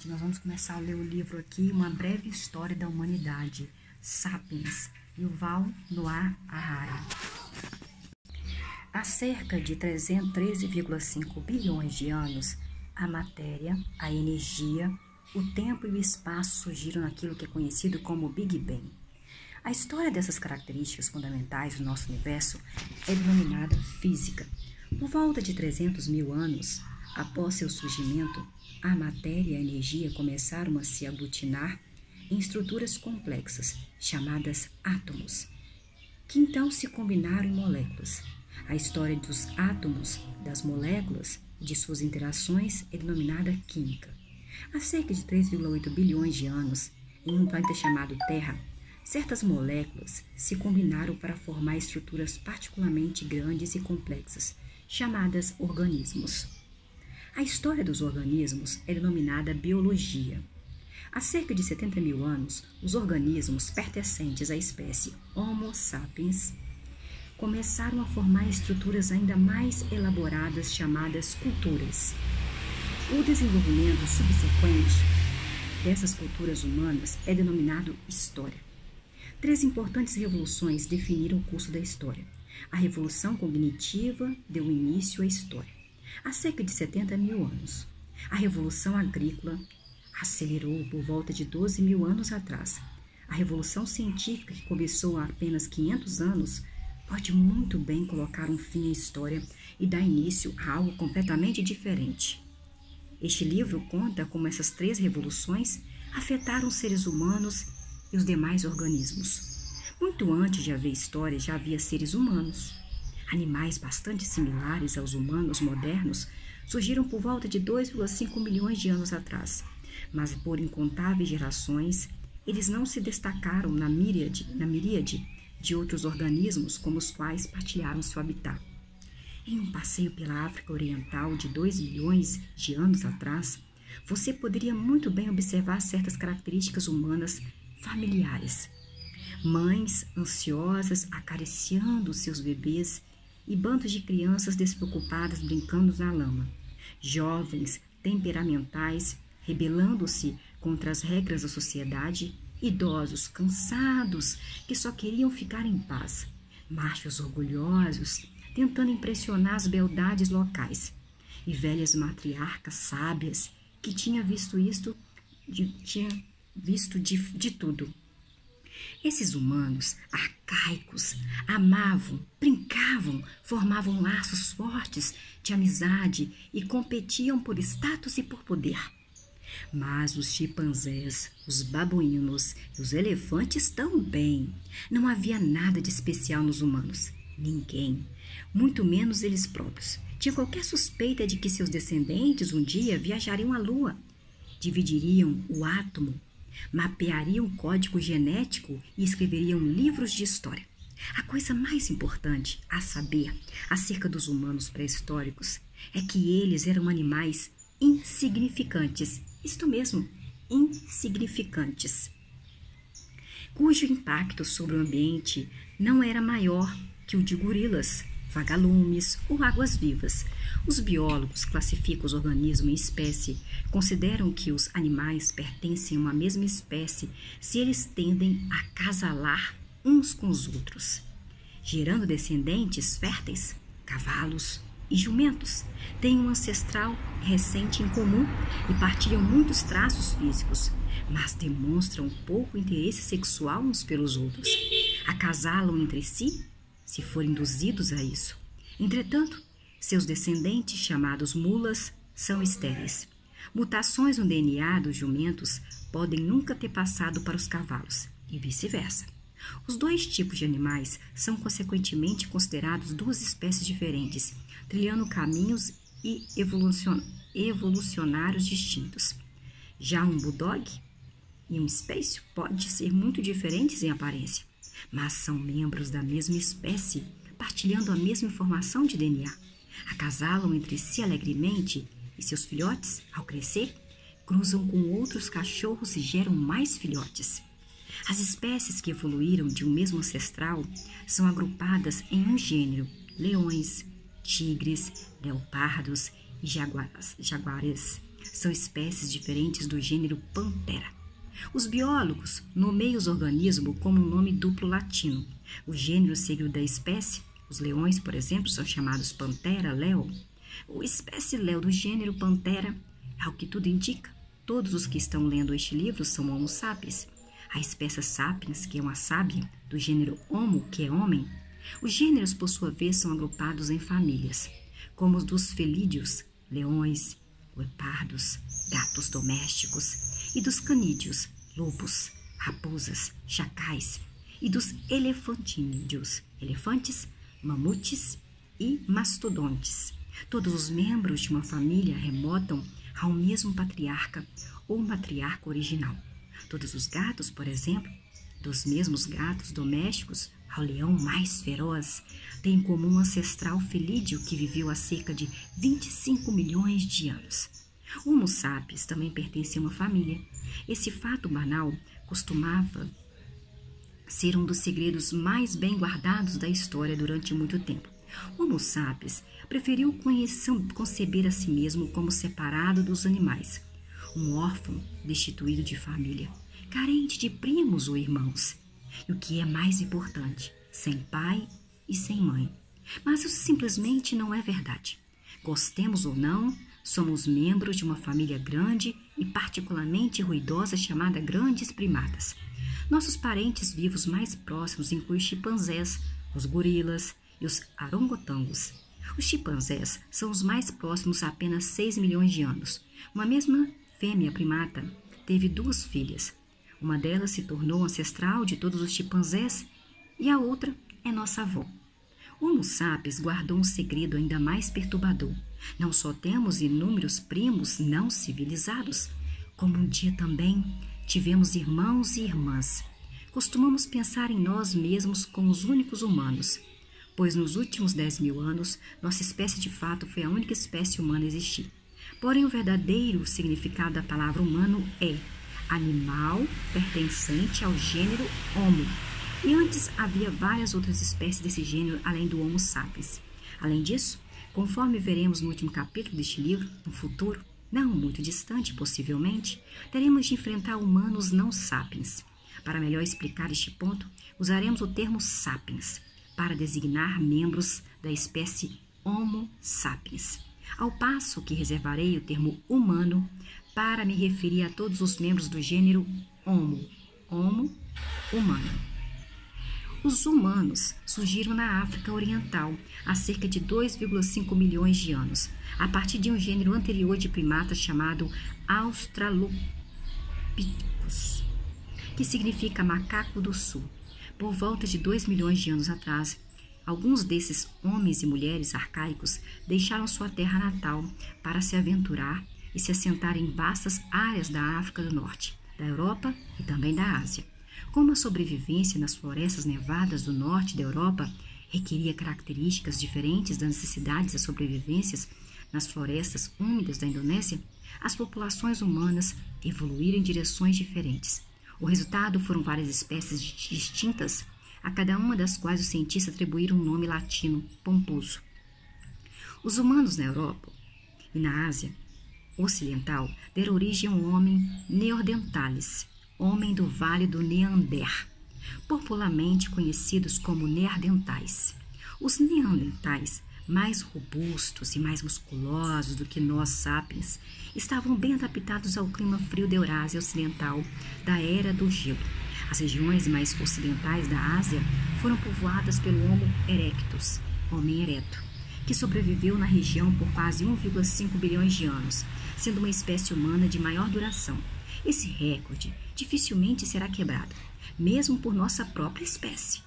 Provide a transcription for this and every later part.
Nós vamos começar a ler o livro aqui, Uma Breve História da Humanidade, Sapiens, Yuval Noah Harari. Há cerca de 13,5 bilhões de anos, a matéria, a energia, o tempo e o espaço surgiram naquilo que é conhecido como Big Bang. A história dessas características fundamentais do nosso universo é denominada física. Por volta de 300 mil anos, após seu surgimento, a matéria e a energia começaram a se aglutinar em estruturas complexas, chamadas átomos, que então se combinaram em moléculas. A história dos átomos, das moléculas e de suas interações é denominada química. Há cerca de 3,8 bilhões de anos, em um planeta chamado Terra, certas moléculas se combinaram para formar estruturas particularmente grandes e complexas, chamadas organismos. A história dos organismos é denominada biologia. Há cerca de 70 mil anos, os organismos pertencentes à espécie Homo sapiens começaram a formar estruturas ainda mais elaboradas chamadas culturas. O desenvolvimento subsequente dessas culturas humanas é denominado história. 3 importantes revoluções definiram o curso da história. A Revolução Cognitiva deu início à história. Há cerca de 70 mil anos. A Revolução Agrícola acelerou por volta de 12 mil anos atrás. A Revolução Científica, que começou há apenas 500 anos, pode muito bem colocar um fim à história e dar início a algo completamente diferente. Este livro conta como essas 3 revoluções afetaram os seres humanos e os demais organismos. Muito antes de haver história, já havia seres humanos. Animais bastante similares aos humanos modernos surgiram por volta de 2,5 milhões de anos atrás, mas por incontáveis gerações, eles não se destacaram na miríade de outros organismos com os quais partilharam seu habitat. Em um passeio pela África Oriental de 2 milhões de anos atrás, você poderia muito bem observar certas características humanas familiares. Mães ansiosas acariciando seus bebês e bandos de crianças despreocupadas brincando na lama. Jovens temperamentais rebelando-se contra as regras da sociedade. Idosos cansados que só queriam ficar em paz. Machos orgulhosos tentando impressionar as beldades locais. E velhas matriarcas sábias que tinham visto de tudo. Esses humanos arcaicos amavam, brincavam, formavam laços fortes de amizade e competiam por status e por poder. Mas os chimpanzés, os babuínos e os elefantes também. Não havia nada de especial nos humanos. Ninguém, muito menos eles próprios, tinha qualquer suspeita de que seus descendentes um dia viajariam à Lua, dividiriam o átomo, mapeariam o código genético e escreveriam livros de história. A coisa mais importante a saber acerca dos humanos pré-históricos é que eles eram animais insignificantes, isto mesmo, insignificantes, cujo impacto sobre o ambiente não era maior que o de gorilas, vagalumes ou águas-vivas. Os biólogos classificam os organismos em espécie, consideram que os animais pertencem a uma mesma espécie se eles tendem a acasalar uns com os outros, gerando descendentes férteis. Cavalos e jumentos têm um ancestral recente em comum e partilham muitos traços físicos, mas demonstram pouco interesse sexual uns pelos outros. Acasalam entre si se forem induzidos a isso. Entretanto, seus descendentes, chamados mulas, são estéreis. Mutações no DNA dos jumentos podem nunca ter passado para os cavalos, e vice-versa. Os 2 tipos de animais são consequentemente considerados 2 espécies diferentes, trilhando caminhos e evolucionários distintos. Já um bulldog e um espécie podem ser muito diferentes em aparência, mas são membros da mesma espécie, partilhando a mesma informação de DNA. Acasalam entre si alegremente e seus filhotes, ao crescer, cruzam com outros cachorros e geram mais filhotes. As espécies que evoluíram de um mesmo ancestral são agrupadas em um gênero: leões, tigres, leopardos e jaguares. são espécies diferentes do gênero Panthera. Os biólogos nomeiam os organismos como um nome duplo latino. O gênero seguiu da espécie. Os leões, por exemplo, são chamados Panthera leo. A espécie leo do gênero Panthera, ao que tudo indica, todos os que estão lendo este livro são Homo sapiens. A espécie sapiens, que é uma sábia, do gênero Homo, que é homem. Os gêneros, por sua vez, são agrupados em famílias, como os dos felídeos, leões, guepardos, gatos domésticos, e dos canídeos, lobos, raposas, chacais, e dos elefantídeos, elefantes, mamutes e mastodontes. Todos os membros de uma família remontam ao mesmo patriarca ou matriarca original. Todos os gatos, por exemplo, dos mesmos gatos domésticos ao leão mais feroz, têm em comum um ancestral felídeo que viveu há cerca de 25 milhões de anos. O Homo sapiens também pertence a uma família. Esse fato banal costumava ser um dos segredos mais bem guardados da história durante muito tempo. O Homo sapiens preferiu conceber a si mesmo como separado dos animais, um órfão destituído de família, carente de primos ou irmãos, e o que é mais importante, sem pai e sem mãe. Mas isso simplesmente não é verdade. Gostemos ou não, somos membros de uma família grande e particularmente ruidosa chamada grandes primatas. Nossos parentes vivos mais próximos incluem os chimpanzés, os gorilas e os orangotangos. Os chimpanzés são os mais próximos há apenas 6 milhões de anos. Uma mesma fêmea primata teve 2 filhas. Uma delas se tornou ancestral de todos os chimpanzés e a outra é nossa avó. O Homo sapiens guardou um segredo ainda mais perturbador. Não só temos inúmeros primos não civilizados, como um dia também tivemos irmãos e irmãs. Costumamos pensar em nós mesmos como os únicos humanos, pois nos últimos 10 mil anos, nossa espécie de fato foi a única espécie humana a existir. Porém, o verdadeiro significado da palavra humano é animal pertencente ao gênero Homo. E antes havia várias outras espécies desse gênero além do Homo sapiens. Além disso, conforme veremos no último capítulo deste livro, no futuro, não muito distante possivelmente, teremos de enfrentar humanos não sapiens. Para melhor explicar este ponto, usaremos o termo sapiens para designar membros da espécie Homo sapiens, ao passo que reservarei o termo humano para me referir a todos os membros do gênero Homo, humano. Os humanos surgiram na África Oriental há cerca de 2,5 milhões de anos, a partir de um gênero anterior de primatas chamado Australopithecus, que significa macaco do sul. Por volta de 2 milhões de anos atrás, alguns desses homens e mulheres arcaicos deixaram sua terra natal para se aventurar e se assentar em vastas áreas da África do Norte, da Europa e também da Ásia. Como a sobrevivência nas florestas nevadas do norte da Europa requeria características diferentes das necessidades das sobrevivências nas florestas úmidas da Indonésia, as populações humanas evoluíram em direções diferentes. O resultado foram várias espécies distintas, a cada uma das quais os cientistas atribuíram um nome latino, pomposo. Os humanos na Europa e na Ásia Ocidental deram origem a um homem neanderthalis, homem do Vale do Neander, popularmente conhecidos como neandertais. Os neandertais, mais robustos e mais musculosos do que nós sapiens, estavam bem adaptados ao clima frio da Eurásia Ocidental da Era do Gelo. As regiões mais ocidentais da Ásia foram povoadas pelo Homo erectus, homem ereto, que sobreviveu na região por quase 1,5 bilhões de anos, sendo uma espécie humana de maior duração. Esse recorde dificilmente será quebrado, mesmo por nossa própria espécie.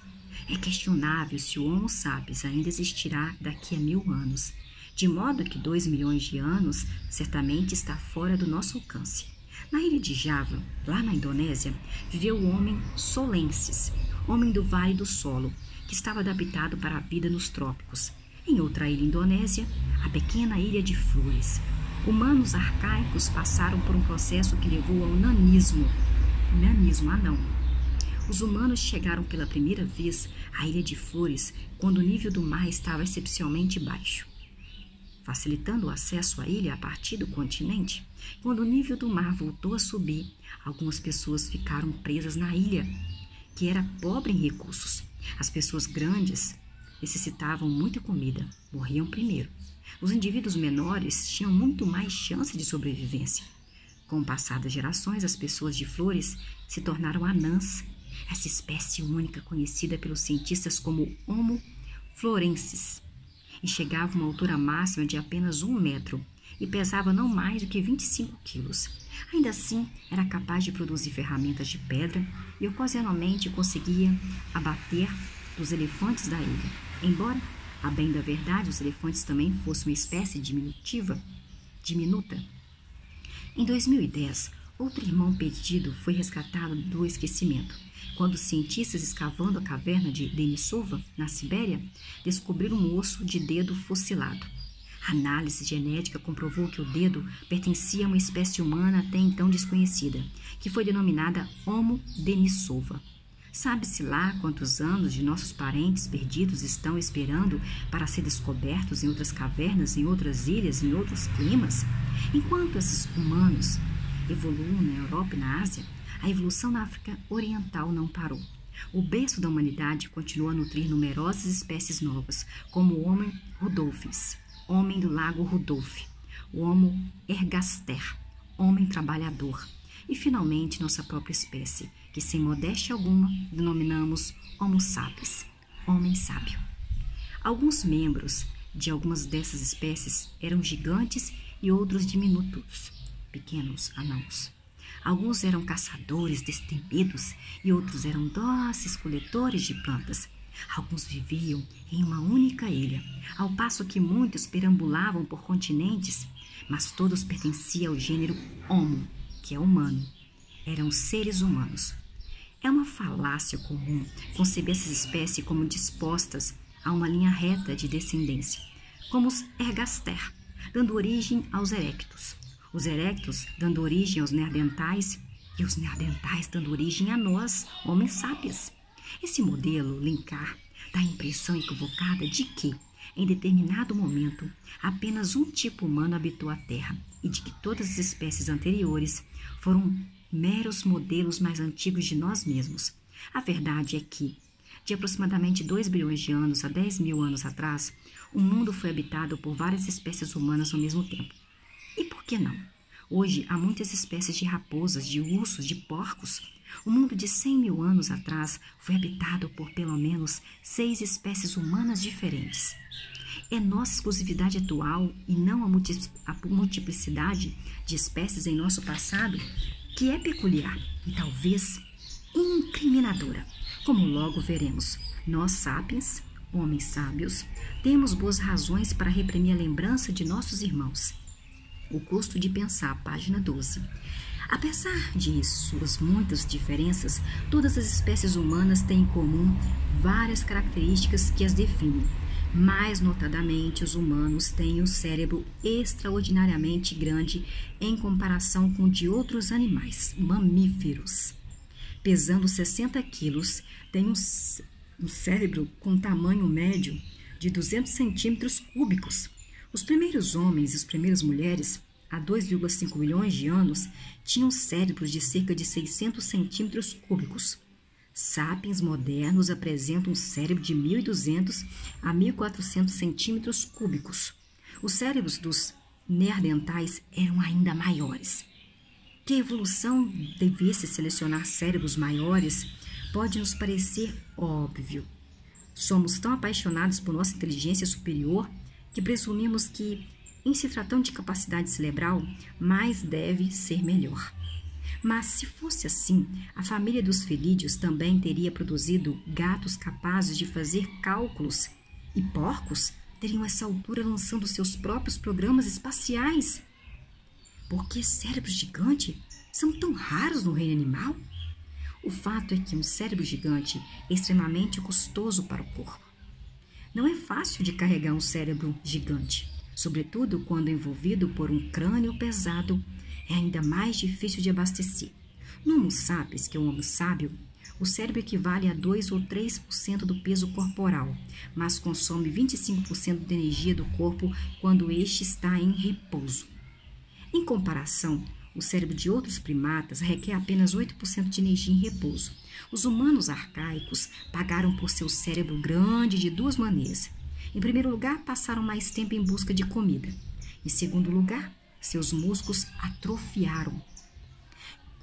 É questionável se o Homo sapiens ainda existirá daqui a 1000 anos, de modo que 2 milhões de anos certamente está fora do nosso alcance. Na ilha de Java, lá na Indonésia, viveu o homem solensis, homem do Vale do Solo, que estava adaptado para a vida nos trópicos. Em outra ilha indonésia, a pequena ilha de Flores. Humanos arcaicos passaram por um processo que levou ao nanismo anão. Os humanos chegaram pela primeira vez à Ilha de Flores quando o nível do mar estava excepcionalmente baixo, facilitando o acesso à ilha a partir do continente. Quando o nível do mar voltou a subir, algumas pessoas ficaram presas na ilha, que era pobre em recursos. As pessoas grandes necessitavam muita comida, morriam primeiro. Os indivíduos menores tinham muito mais chance de sobrevivência. Com o passar das gerações, as pessoas de flores se tornaram anãs, essa espécie única conhecida pelos cientistas como Homo florensis, e chegava a uma altura máxima de apenas 1 metro e pesava não mais do que 25 quilos. Ainda assim, era capaz de produzir ferramentas de pedra e ocasionalmente conseguia abater os elefantes da ilha. Embora, a bem da verdade, os elefantes também fossem uma espécie diminuta. Em 2010, outro irmão perdido foi resgatado do esquecimento, quando os cientistas escavando a caverna de Denisova, na Sibéria, descobriram um osso de dedo fossilado. A análise genética comprovou que o dedo pertencia a uma espécie humana até então desconhecida, que foi denominada Homo denisova. Sabe-se lá quantos anos de nossos parentes perdidos estão esperando para ser descobertos em outras cavernas, em outras ilhas, em outros climas? Enquanto esses humanos evoluam na Europa e na Ásia, a evolução na África Oriental não parou. O berço da humanidade continua a nutrir numerosas espécies novas, como o Homo rudolfens, homem do lago Rudolf, o Homo ergaster, homem trabalhador, e finalmente nossa própria espécie, que sem modéstia alguma denominamos Homo sapiens, homem sábio. Alguns membros de algumas dessas espécies eram gigantes e outros diminutos, pequenos anãos. Alguns eram caçadores destemidos e outros eram dóceis coletores de plantas. Alguns viviam em uma única ilha, ao passo que muitos perambulavam por continentes, mas todos pertenciam ao gênero Homo, que é humano. Eram seres humanos. É uma falácia comum conceber essas espécies como dispostas a uma linha reta de descendência, como os ergaster, dando origem aos erectus. Os erectus dando origem aos neandertais e os neandertais dando origem a nós, homens sapiens. Esse modelo linkar dá a impressão equivocada de que, em determinado momento, apenas um tipo humano habitou a Terra e de que todas as espécies anteriores foram meros modelos mais antigos de nós mesmos. A verdade é que, de aproximadamente 2 bilhões de anos a 10 mil anos atrás, o mundo foi habitado por várias espécies humanas ao mesmo tempo. E por que não? Hoje há muitas espécies de raposas, de ursos, de porcos. O mundo de 100 mil anos atrás foi habitado por pelo menos 6 espécies humanas diferentes. É nossa exclusividade atual e não a multiplicidade de espécies em nosso passado que é peculiar e talvez incriminadora. Como logo veremos, nós sapiens, homens sábios, temos boas razões para reprimir a lembrança de nossos irmãos. O custo de pensar, página 12. Apesar de suas muitas diferenças, todas as espécies humanas têm em comum várias características que as definem. Mais notadamente, os humanos têm um cérebro extraordinariamente grande em comparação com o de outros animais, mamíferos. Pesando 60 quilos, tem um cérebro com tamanho médio de 200 centímetros cúbicos. Os primeiros homens e as primeiras mulheres, há 2,5 milhões de anos, tinham cérebros de cerca de 600 centímetros cúbicos. Sapiens modernos apresentam um cérebro de 1.200 a 1.400 centímetros cúbicos. Os cérebros dos neandertais eram ainda maiores. Que a evolução devesse selecionar cérebros maiores pode nos parecer óbvio. Somos tão apaixonados por nossa inteligência superior que presumimos que, em se tratando de capacidade cerebral, mais deve ser melhor. Mas, se fosse assim, a família dos felídeos também teria produzido gatos capazes de fazer cálculos, e porcos teriam essa altura lançando seus próprios programas espaciais. Por que cérebros gigantes são tão raros no reino animal? O fato é que um cérebro gigante é extremamente custoso para o corpo. Não é fácil de carregar um cérebro gigante, sobretudo quando envolvido por um crânio pesado, é ainda mais difícil de abastecer. No Homo sapiens, que é o Homo sábio, o cérebro equivale a 2 ou 3% do peso corporal, mas consome 25% da energia do corpo quando este está em repouso. Em comparação, o cérebro de outros primatas requer apenas 8% de energia em repouso. Os humanos arcaicos pagaram por seu cérebro grande de duas maneiras. Em primeiro lugar, passaram mais tempo em busca de comida. Em segundo lugar, seus músculos atrofiaram.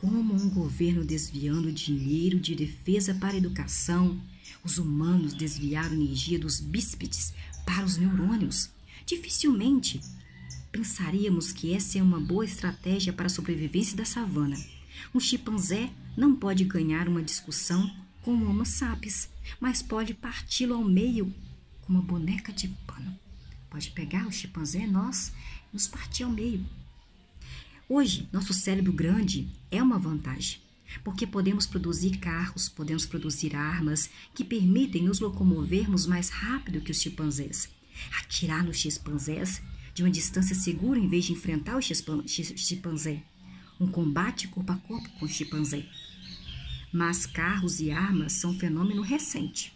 Como um governo desviando dinheiro de defesa para a educação, os humanos desviaram energia dos bíceps para os neurônios. Dificilmente pensaríamos que essa é uma boa estratégia para a sobrevivência da savana. Um chimpanzé não pode ganhar uma discussão com o Homo sapiens, mas pode parti-lo ao meio com uma boneca de pano. Pode pegar o chimpanzé, nós, nos partir ao meio. Hoje, nosso cérebro grande é uma vantagem, porque podemos produzir carros, podemos produzir armas que permitem nos locomovermos mais rápido que os chimpanzés. Atirar nos chimpanzés de uma distância segura em vez de enfrentar o chimpanzé. Um combate corpo a corpo com o chimpanzé. Mas carros e armas são um fenômeno recente.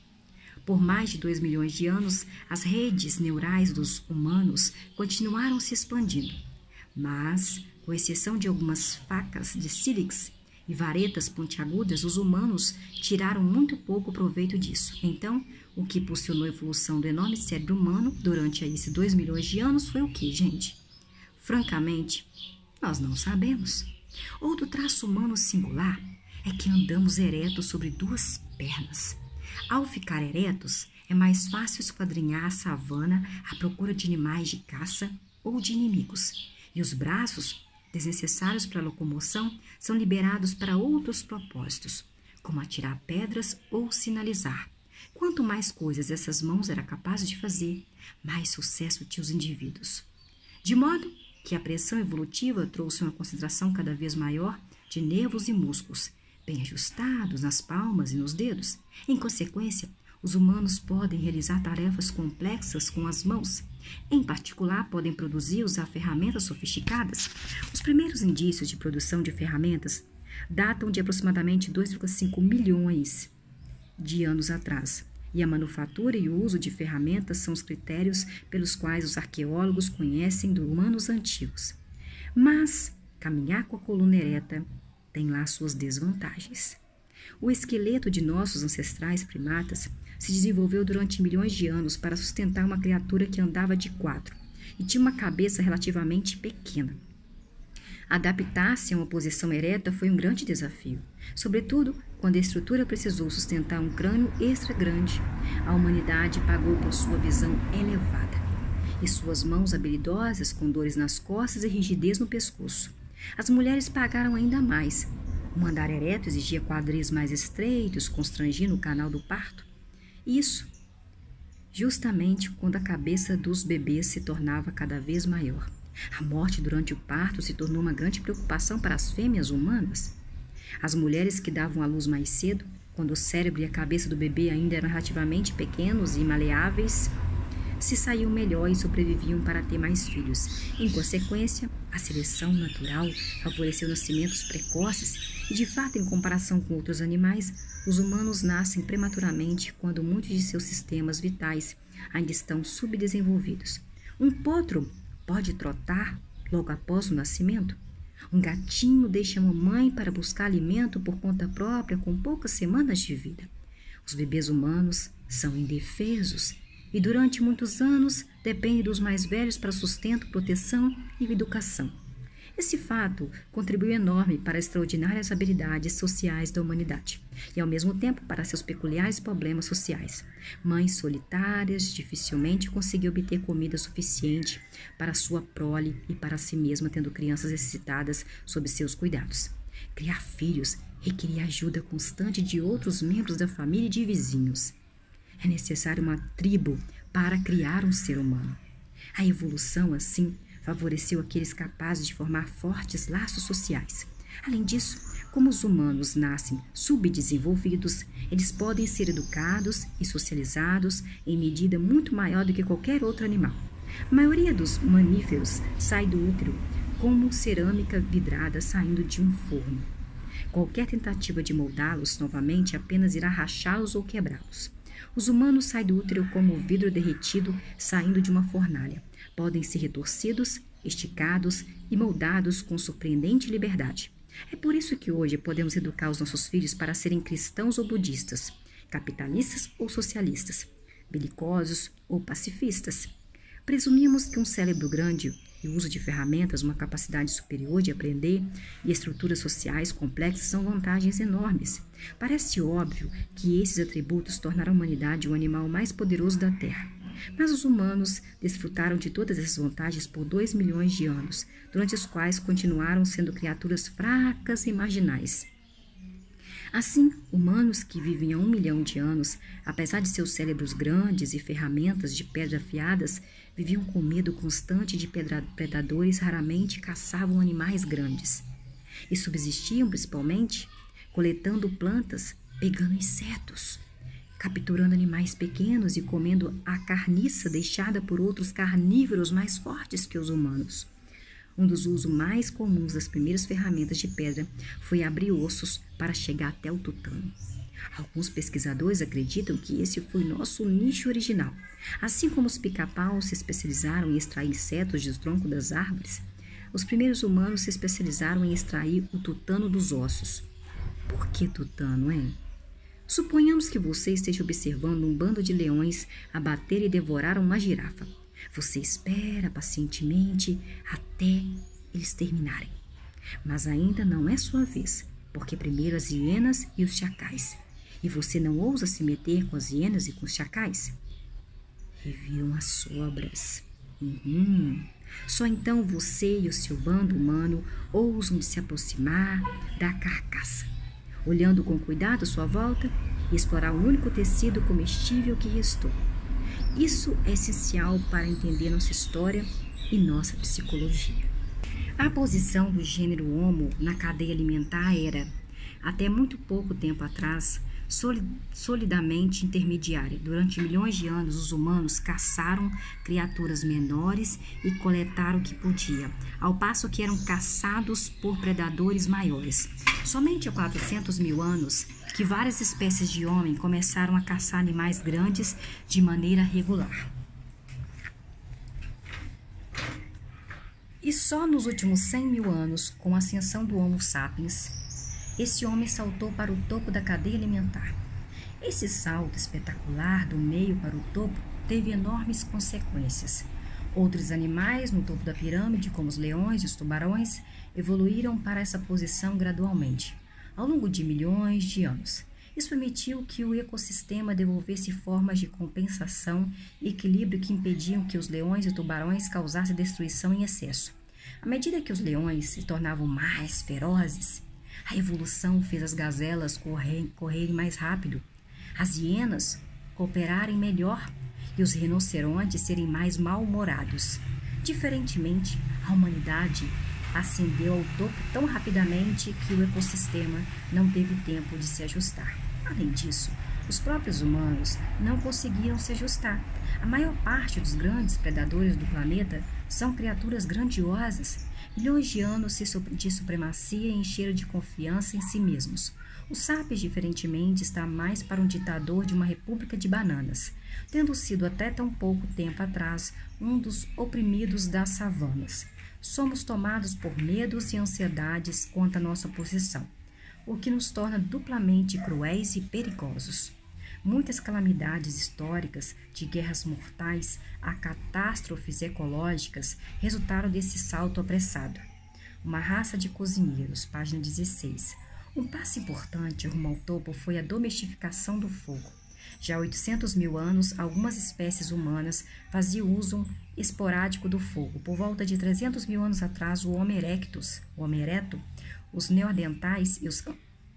Por mais de 2 milhões de anos, as redes neurais dos humanos continuaram se expandindo. Mas, com exceção de algumas facas de sílex e varetas pontiagudas, os humanos tiraram muito pouco proveito disso. Então, o que impulsionou a evolução do enorme cérebro humano durante esses 2 milhões de anos foi o que, gente? Francamente, nós não sabemos. Outro traço humano singular é que andamos eretos sobre duas pernas. Ao ficar eretos, é mais fácil esquadrinhar a savana à procura de animais de caça ou de inimigos. E os braços, desnecessários para a locomoção, são liberados para outros propósitos, como atirar pedras ou sinalizar. Quanto mais coisas essas mãos eram capazes de fazer, mais sucesso tinham os indivíduos. De modo que a pressão evolutiva trouxe uma concentração cada vez maior de nervos e músculos, bem ajustados nas palmas e nos dedos. Em consequência, os humanos podem realizar tarefas complexas com as mãos. Em particular, podem produzir e usar ferramentas sofisticadas. Os primeiros indícios de produção de ferramentas datam de aproximadamente 2,5 milhões de anos atrás. E a manufatura e o uso de ferramentas são os critérios pelos quais os arqueólogos conhecem dos humanos antigos. Mas caminhar com a coluna ereta tem lá suas desvantagens. O esqueleto de nossos ancestrais primatas se desenvolveu durante milhões de anos para sustentar uma criatura que andava de quatro e tinha uma cabeça relativamente pequena. Adaptar-se a uma posição ereta foi um grande desafio, sobretudo quando a estrutura precisou sustentar um crânio extra grande. A humanidade pagou por sua visão elevada e suas mãos habilidosas com dores nas costas e rigidez no pescoço. As mulheres pagaram ainda mais. O andar ereto exigia quadris mais estreitos, constrangindo o canal do parto. Isso, justamente quando a cabeça dos bebês se tornava cada vez maior. A morte durante o parto se tornou uma grande preocupação para as fêmeas humanas. As mulheres que davam à luz mais cedo, quando o cérebro e a cabeça do bebê ainda eram relativamente pequenos e maleáveis, se saíam melhor e sobreviviam para ter mais filhos. Em consequência, a seleção natural favoreceu nascimentos precoces e, de fato, em comparação com outros animais, os humanos nascem prematuramente quando muitos de seus sistemas vitais ainda estão subdesenvolvidos. Um potro pode trotar logo após o nascimento. Um gatinho deixa a mamãe para buscar alimento por conta própria com poucas semanas de vida. Os bebês humanos são indefesos e durante muitos anos dependem dos mais velhos para sustento, proteção e educação. Esse fato contribuiu enorme para as extraordinárias habilidades sociais da humanidade e, ao mesmo tempo, para seus peculiares problemas sociais. Mães solitárias dificilmente conseguiam obter comida suficiente para sua prole e para si mesma, tendo crianças necessitadas sob seus cuidados. Criar filhos requeria ajuda constante de outros membros da família e de vizinhos. É necessário uma tribo para criar um ser humano. A evolução, assim, favoreceu aqueles capazes de formar fortes laços sociais. Além disso, como os humanos nascem subdesenvolvidos, eles podem ser educados e socializados em medida muito maior do que qualquer outro animal. A maioria dos mamíferos sai do útero como cerâmica vidrada saindo de um forno. Qualquer tentativa de moldá-los novamente apenas irá rachá-los ou quebrá-los. Os humanos saem do útero como vidro derretido saindo de uma fornalha. Podem ser retorcidos esticados e moldados com surpreendente liberdade. É por isso que hoje podemos educar os nossos filhos para serem cristãos ou budistas, capitalistas ou socialistas, belicosos ou pacifistas. Presumimos que um cérebro grande e o uso de ferramentas, uma capacidade superior de aprender e estruturas sociais complexas são vantagens enormes. Parece óbvio que esses atributos tornaram a humanidade o animal mais poderoso da Terra. Mas os humanos desfrutaram de todas essas vantagens por 2 milhões de anos, durante os quais continuaram sendo criaturas fracas e marginais. Assim, humanos que vivem há 1 milhão de anos, apesar de seus cérebros grandes e ferramentas de pedra afiadas, viviam com medo constante de predadores, raramente caçavam animais grandes. E subsistiam principalmente coletando plantas, pegando insetos, capturando animais pequenos e comendo a carniça deixada por outros carnívoros mais fortes que os humanos. Um dos usos mais comuns das primeiras ferramentas de pedra foi abrir ossos para chegar até o tutano. Alguns pesquisadores acreditam que esse foi nosso nicho original. Assim como os pica-paus se especializaram em extrair insetos do tronco das árvores, os primeiros humanos se especializaram em extrair o tutano dos ossos. Por que tutano, hein? Suponhamos que você esteja observando um bando de leões abater e devorar uma girafa. Você espera pacientemente até eles terminarem. Mas ainda não é sua vez, porque primeiro as hienas e os chacais. E você não ousa se meter com as hienas e com os chacais? Reviram as sobras. Só então você e o seu bando humano ousam se aproximar da carcaça, olhando com cuidado à sua volta e explorar o único tecido comestível que restou. Isso é essencial para entender nossa história e nossa psicologia. A posição do gênero Homo na cadeia alimentar era, até muito pouco tempo atrás, solidamente intermediária. Durante milhões de anos, os humanos caçaram criaturas menores e coletaram o que podia, ao passo que eram caçados por predadores maiores. Somente há 400 mil anos que várias espécies de homem começaram a caçar animais grandes de maneira regular. E só nos últimos 100 mil anos, com a ascensão do Homo sapiens, esse homem saltou para o topo da cadeia alimentar. Esse salto espetacular do meio para o topo teve enormes consequências. Outros animais no topo da pirâmide, como os leões e os tubarões, evoluíram para essa posição gradualmente, ao longo de milhões de anos. Isso permitiu que o ecossistema devolvesse formas de compensação e equilíbrio que impediam que os leões e tubarões causassem destruição em excesso. À medida que os leões se tornavam mais ferozes, a evolução fez as gazelas correrem mais rápido, as hienas cooperarem melhor e os rinocerontes serem mais mal-humorados. Diferentemente, a humanidade ascendeu ao topo tão rapidamente que o ecossistema não teve tempo de se ajustar. Além disso, os próprios humanos não conseguiram se ajustar. A maior parte dos grandes predadores do planeta são criaturas grandiosas, milhões de anos de supremacia e encheram de confiança em si mesmos. O sapiens, diferentemente, está mais para um ditador de uma república de bananas, tendo sido até tão pouco tempo atrás um dos oprimidos das savanas. Somos tomados por medos e ansiedades quanto à nossa posição, o que nos torna duplamente cruéis e perigosos. Muitas calamidades históricas, de guerras mortais a catástrofes ecológicas, resultaram desse salto apressado. Uma raça de cozinheiros, página 16. Um passo importante rumo ao topo foi a domesticação do fogo. Já há 800 mil anos, algumas espécies humanas faziam uso esporádico do fogo. Por volta de 300 mil anos atrás, o Homo erectus, o Homo erecto, os neandertais e os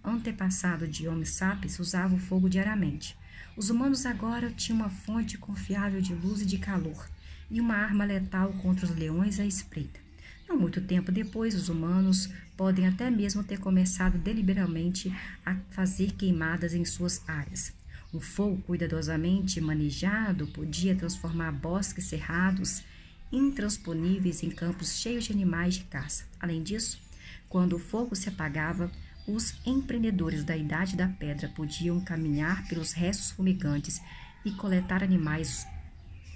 antepassados de Homo sapiens usavam o fogo diariamente. Os humanos agora tinham uma fonte confiável de luz e de calor e uma arma letal contra os leões à espreita. Não muito tempo depois, os humanos podem até mesmo ter começado deliberadamente a fazer queimadas em suas áreas. Um fogo cuidadosamente manejado podia transformar bosques cerrados intransponíveis em campos cheios de animais de caça. Além disso, quando o fogo se apagava, os empreendedores da Idade da Pedra podiam caminhar pelos restos fumegantes e coletar animais,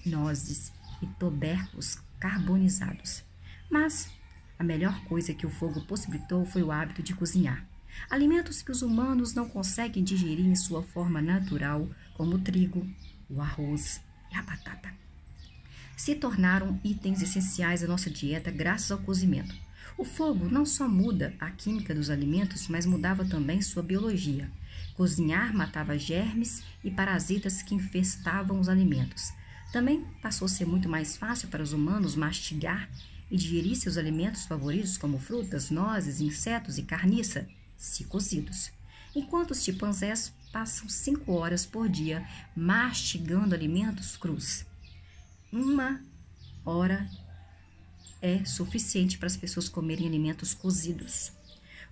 nozes e tubérculos carbonizados. Mas a melhor coisa que o fogo possibilitou foi o hábito de cozinhar. Alimentos que os humanos não conseguem digerir em sua forma natural, como o trigo, o arroz e a batata, se tornaram itens essenciais da nossa dieta graças ao cozimento. O fogo não só muda a química dos alimentos, mas mudava também sua biologia. Cozinhar matava germes e parasitas que infestavam os alimentos. Também passou a ser muito mais fácil para os humanos mastigar e digerir seus alimentos favoritos, como frutas, nozes, insetos e carniça, se cozidos. Enquanto os chimpanzés passam 5 horas por dia mastigando alimentos crus. 1 hora é suficiente para as pessoas comerem alimentos cozidos.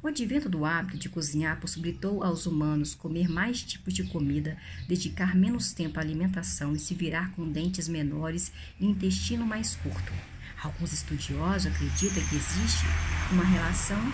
O advento do hábito de cozinhar possibilitou aos humanos comer mais tipos de comida, dedicar menos tempo à alimentação e se virar com dentes menores e intestino mais curto. Alguns estudiosos acreditam que existe uma relação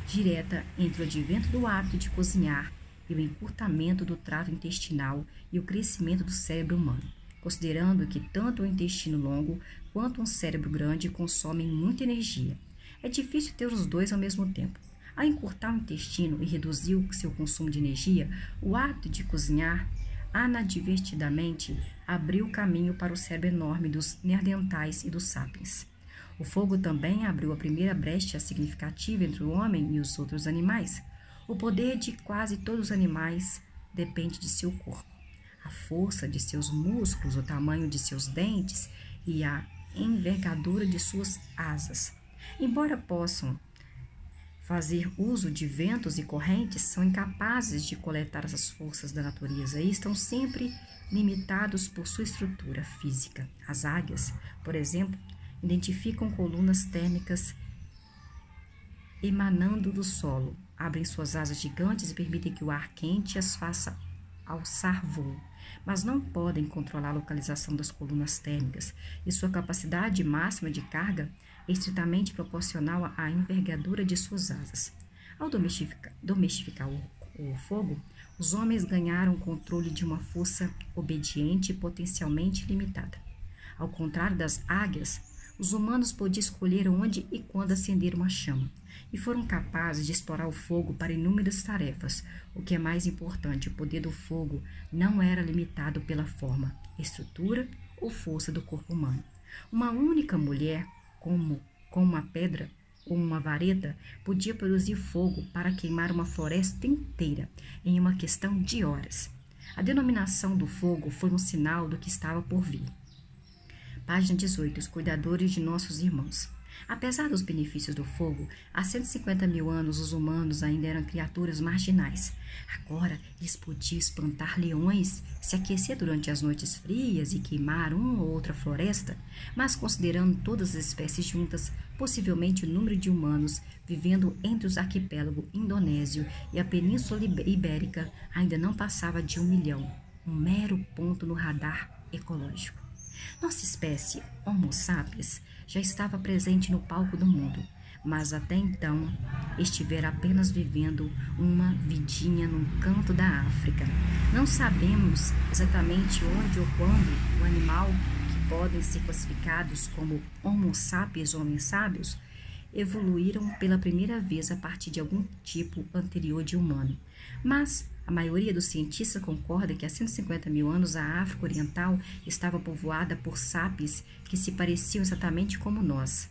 direta entre o advento do hábito de cozinhar e o encurtamento do trato intestinal e o crescimento do cérebro humano, considerando que tanto o intestino longo quanto um cérebro grande consomem muita energia. É difícil ter os dois ao mesmo tempo. Ao encurtar o intestino e reduzir o seu consumo de energia, o hábito de cozinhar inadvertidamente abriu caminho para o cérebro enorme dos neandertais e dos sapiens. O fogo também abriu a primeira brecha significativa entre o homem e os outros animais. O poder de quase todos os animais depende de seu corpo. A força de seus músculos, o tamanho de seus dentes e a envergadura de suas asas. Embora possam fazer uso de ventos e correntes, são incapazes de coletar essas forças da natureza e estão sempre limitados por sua estrutura física. As águias, por exemplo, identificam colunas térmicas emanando do solo, abrem suas asas gigantes e permitem que o ar quente as faça alçar voo, mas não podem controlar a localização das colunas térmicas e sua capacidade máxima de carga é estritamente proporcional à envergadura de suas asas. Ao domesticar o fogo, os homens ganharam o controle de uma força obediente e potencialmente limitada. Ao contrário das águias, os humanos podiam escolher onde e quando acender uma chama, e foram capazes de explorar o fogo para inúmeras tarefas. O que é mais importante, o poder do fogo não era limitado pela forma, estrutura ou força do corpo humano. Uma única mulher, com uma pedra ou uma vareta, podia produzir fogo para queimar uma floresta inteira em uma questão de horas. A denominação do fogo foi um sinal do que estava por vir. Página 18. Os cuidadores de nossos irmãos. Apesar dos benefícios do fogo, há 150 mil anos os humanos ainda eram criaturas marginais. Agora eles podiam espantar leões, se aquecer durante as noites frias e queimar uma ou outra floresta, mas considerando todas as espécies juntas, possivelmente o número de humanos vivendo entre os arquipélagos indonésio e a Península Ibérica ainda não passava de 1 milhão, um mero ponto no radar ecológico. Nossa espécie, Homo sapiens, já estava presente no palco do mundo, mas até então estivera apenas vivendo uma vidinha num canto da África. Não sabemos exatamente onde ou quando o animal, que podem ser classificados como Homo sapiens, homens sábios, evoluíram pela primeira vez a partir de algum tipo anterior de humano. Mas a maioria dos cientistas concorda que há 150 mil anos a África Oriental estava povoada por sapiens que se pareciam exatamente como nós.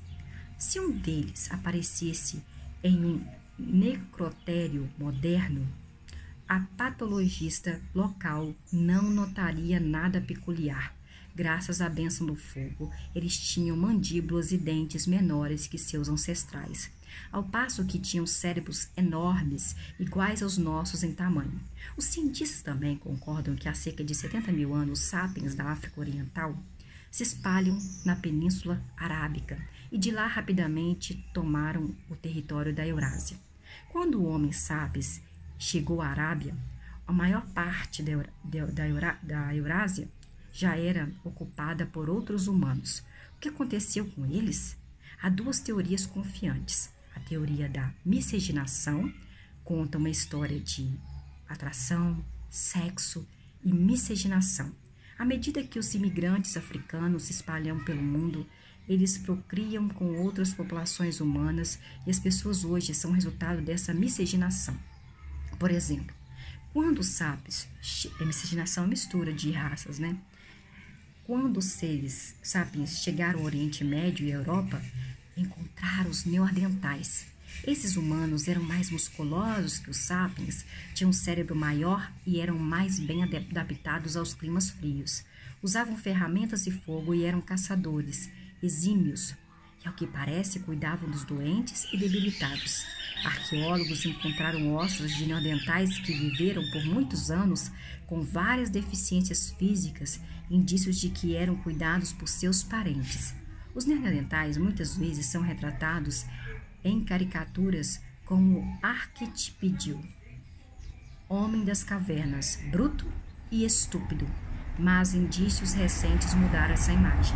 Se um deles aparecesse em um necrotério moderno, a patologista local não notaria nada peculiar. Graças à bênção do fogo, eles tinham mandíbulas e dentes menores que seus ancestrais, ao passo que tinham cérebros enormes, iguais aos nossos em tamanho. Os cientistas também concordam que há cerca de 70 mil anos, os sapiens da África Oriental se espalham na Península Arábica e de lá rapidamente tomaram o território da Eurásia. Quando o homem sapiens chegou à Arábia, a maior parte da Eurásia já era ocupada por outros humanos. O que aconteceu com eles? Há duas teorias confiantes. A teoria da miscigenação conta uma história de atração, sexo e miscigenação. À medida que os imigrantes africanos se espalham pelo mundo, eles procriam com outras populações humanas e as pessoas hoje são resultado dessa miscigenação. Por exemplo, quando os sapiens, miscigenação é mistura de raças, né? Quando os seres sapiens chegaram ao Oriente Médio e Europa, encontraram os neandertais. Esses humanos eram mais musculosos que os sapiens, tinham um cérebro maior e eram mais bem adaptados aos climas frios. Usavam ferramentas e fogo e eram caçadores, exímios, e ao que parece cuidavam dos doentes e debilitados. Arqueólogos encontraram ossos de neandertais que viveram por muitos anos com várias deficiências físicas, indícios de que eram cuidados por seus parentes. Os neandertais muitas vezes são retratados em caricaturas como arquetipídio, homem das cavernas, bruto e estúpido, mas indícios recentes mudaram essa imagem.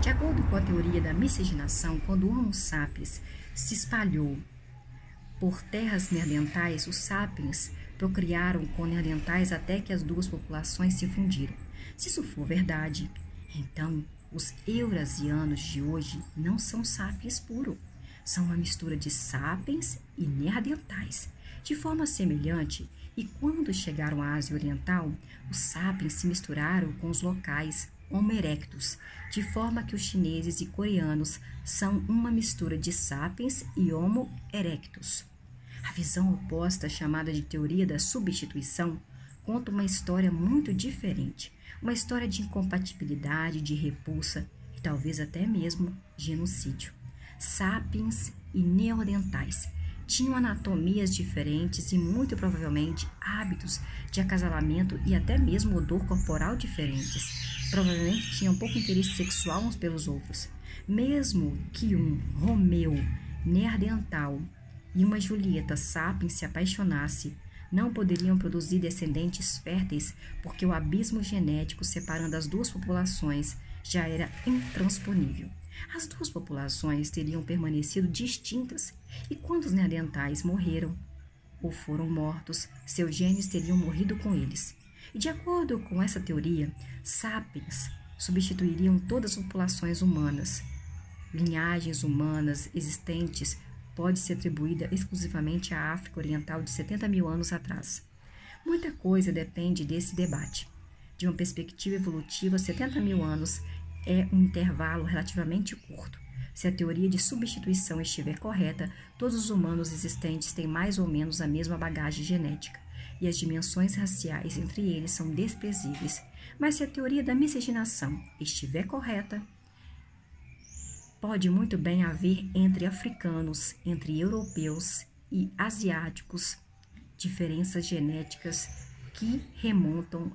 De acordo com a teoria da miscigenação, quando o Homo sapiens se espalhou por terras neandertais, os sapiens procriaram com neandertais até que as duas populações se fundiram. Se isso for verdade, então os eurasianos de hoje não são sapiens puro, são uma mistura de sapiens e neandertais. De forma semelhante, e quando chegaram à Ásia Oriental, os sapiens se misturaram com os locais Homo erectus, de forma que os chineses e coreanos são uma mistura de sapiens e Homo erectus. A visão oposta, chamada de teoria da substituição, conta uma história muito diferente, uma história de incompatibilidade, de repulsa e talvez até mesmo genocídio. Sapiens e neandertais tinham anatomias diferentes e muito provavelmente hábitos de acasalamento e até mesmo odor corporal diferentes. Provavelmente tinham pouco interesse sexual uns pelos outros. Mesmo que um Romeu neandertal e uma Julieta sapiens se apaixonasse, não poderiam produzir descendentes férteis porque o abismo genético separando as duas populações já era intransponível. As duas populações teriam permanecido distintas e quando os neandertais morreram ou foram mortos, seus genes teriam morrido com eles. E de acordo com essa teoria, sapiens substituiriam todas as populações humanas. Linhagens humanas existentes pode ser atribuída exclusivamente à África Oriental de 70 mil anos atrás. Muita coisa depende desse debate. De uma perspectiva evolutiva, 70 mil anos é um intervalo relativamente curto. Se a teoria de substituição estiver correta, todos os humanos existentes têm mais ou menos a mesma bagagem genética, e as dimensões raciais entre eles são desprezíveis. Mas se a teoria da miscigenação estiver correta, pode muito bem haver entre africanos, entre europeus e asiáticos diferenças genéticas que remontam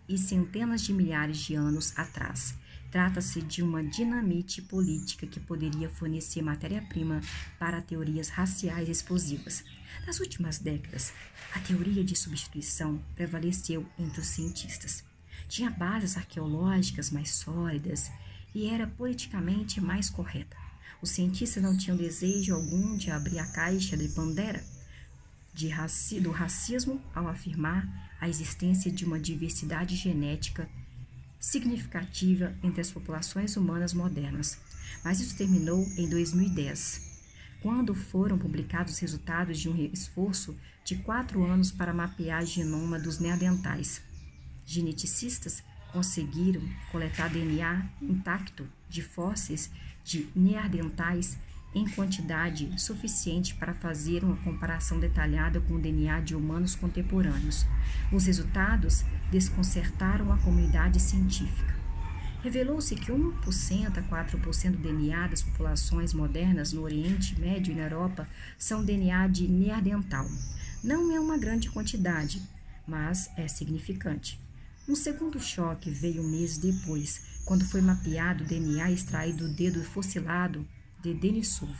e centenas de milhares de anos atrás. Trata-se de uma dinamite política que poderia fornecer matéria-prima para teorias raciais explosivas. Nas últimas décadas, a teoria de substituição prevaleceu entre os cientistas. Tinha bases arqueológicas mais sólidas e era politicamente mais correta. Os cientistas não tinham desejo algum de abrir a caixa de Pandora do racismo ao afirmar a existência de uma diversidade genética significativa entre as populações humanas modernas. Mas isso terminou em 2010, quando foram publicados os resultados de um esforço de 4 anos para mapear o genoma dos neandertais. Geneticistas conseguiram coletar DNA intacto de fósseis de neandertais em quantidade suficiente para fazer uma comparação detalhada com o DNA de humanos contemporâneos. Os resultados desconcertaram a comunidade científica. Revelou-se que 1% a 4% do DNA das populações modernas no Oriente Médio e na Europa são DNA de neandertal. Não é uma grande quantidade, mas é significante. Um segundo choque veio meses depois, quando foi mapeado o DNA extraído do dedo fossilado de Denisov.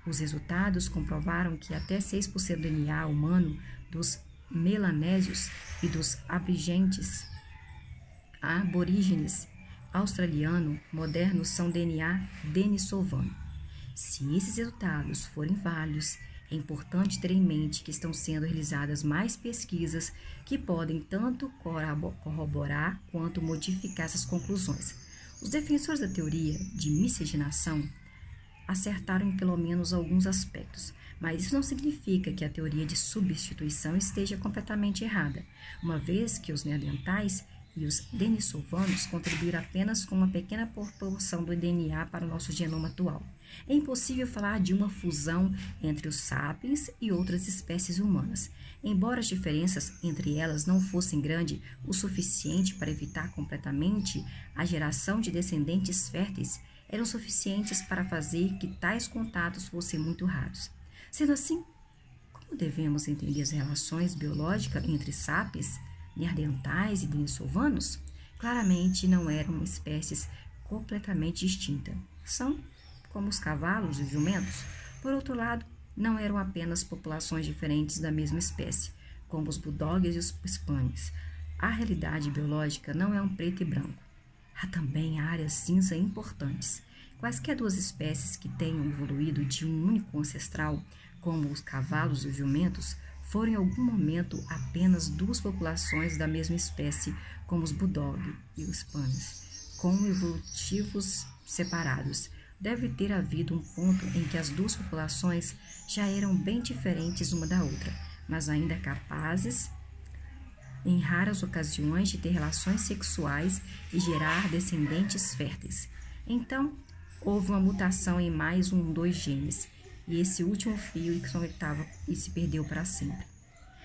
Os resultados comprovaram que até 6% do DNA humano dos melanésios e dos aborígenes australiano modernos são DNA denisovano. Se esses resultados forem válidos, é importante ter em mente que estão sendo realizadas mais pesquisas que podem tanto corroborar quanto modificar essas conclusões. Os defensores da teoria de miscigenação acertaram em pelo menos alguns aspectos, mas isso não significa que a teoria de substituição esteja completamente errada, uma vez que os neandertais e os denisovanos contribuíram apenas com uma pequena proporção do DNA para o nosso genoma atual. É impossível falar de uma fusão entre os sapiens e outras espécies humanas. Embora as diferenças entre elas não fossem grandes o suficiente para evitar completamente a geração de descendentes férteis, eram suficientes para fazer que tais contatos fossem muito raros. Sendo assim, como devemos entender as relações biológicas entre sapiens, neandertais e denisovanos? Claramente não eram espécies completamente distintas. São como os cavalos e os jumentos. Por outro lado, não eram apenas populações diferentes da mesma espécie, como os bulldogs e os spaniels. A realidade biológica não é um preto e branco. Há também áreas cinza importantes. Quaisquer duas espécies que tenham evoluído de um único ancestral, como os cavalos e os jumentos, foram em algum momento apenas duas populações da mesma espécie, como os bulldog e os spaniels, com evolutivos separados. Deve ter havido um ponto em que as duas populações já eram bem diferentes uma da outra, mas ainda capazes, em raras ocasiões, de ter relações sexuais e gerar descendentes férteis. Então, houve uma mutação em mais dois genes, e esse último fio conectava e se perdeu para sempre.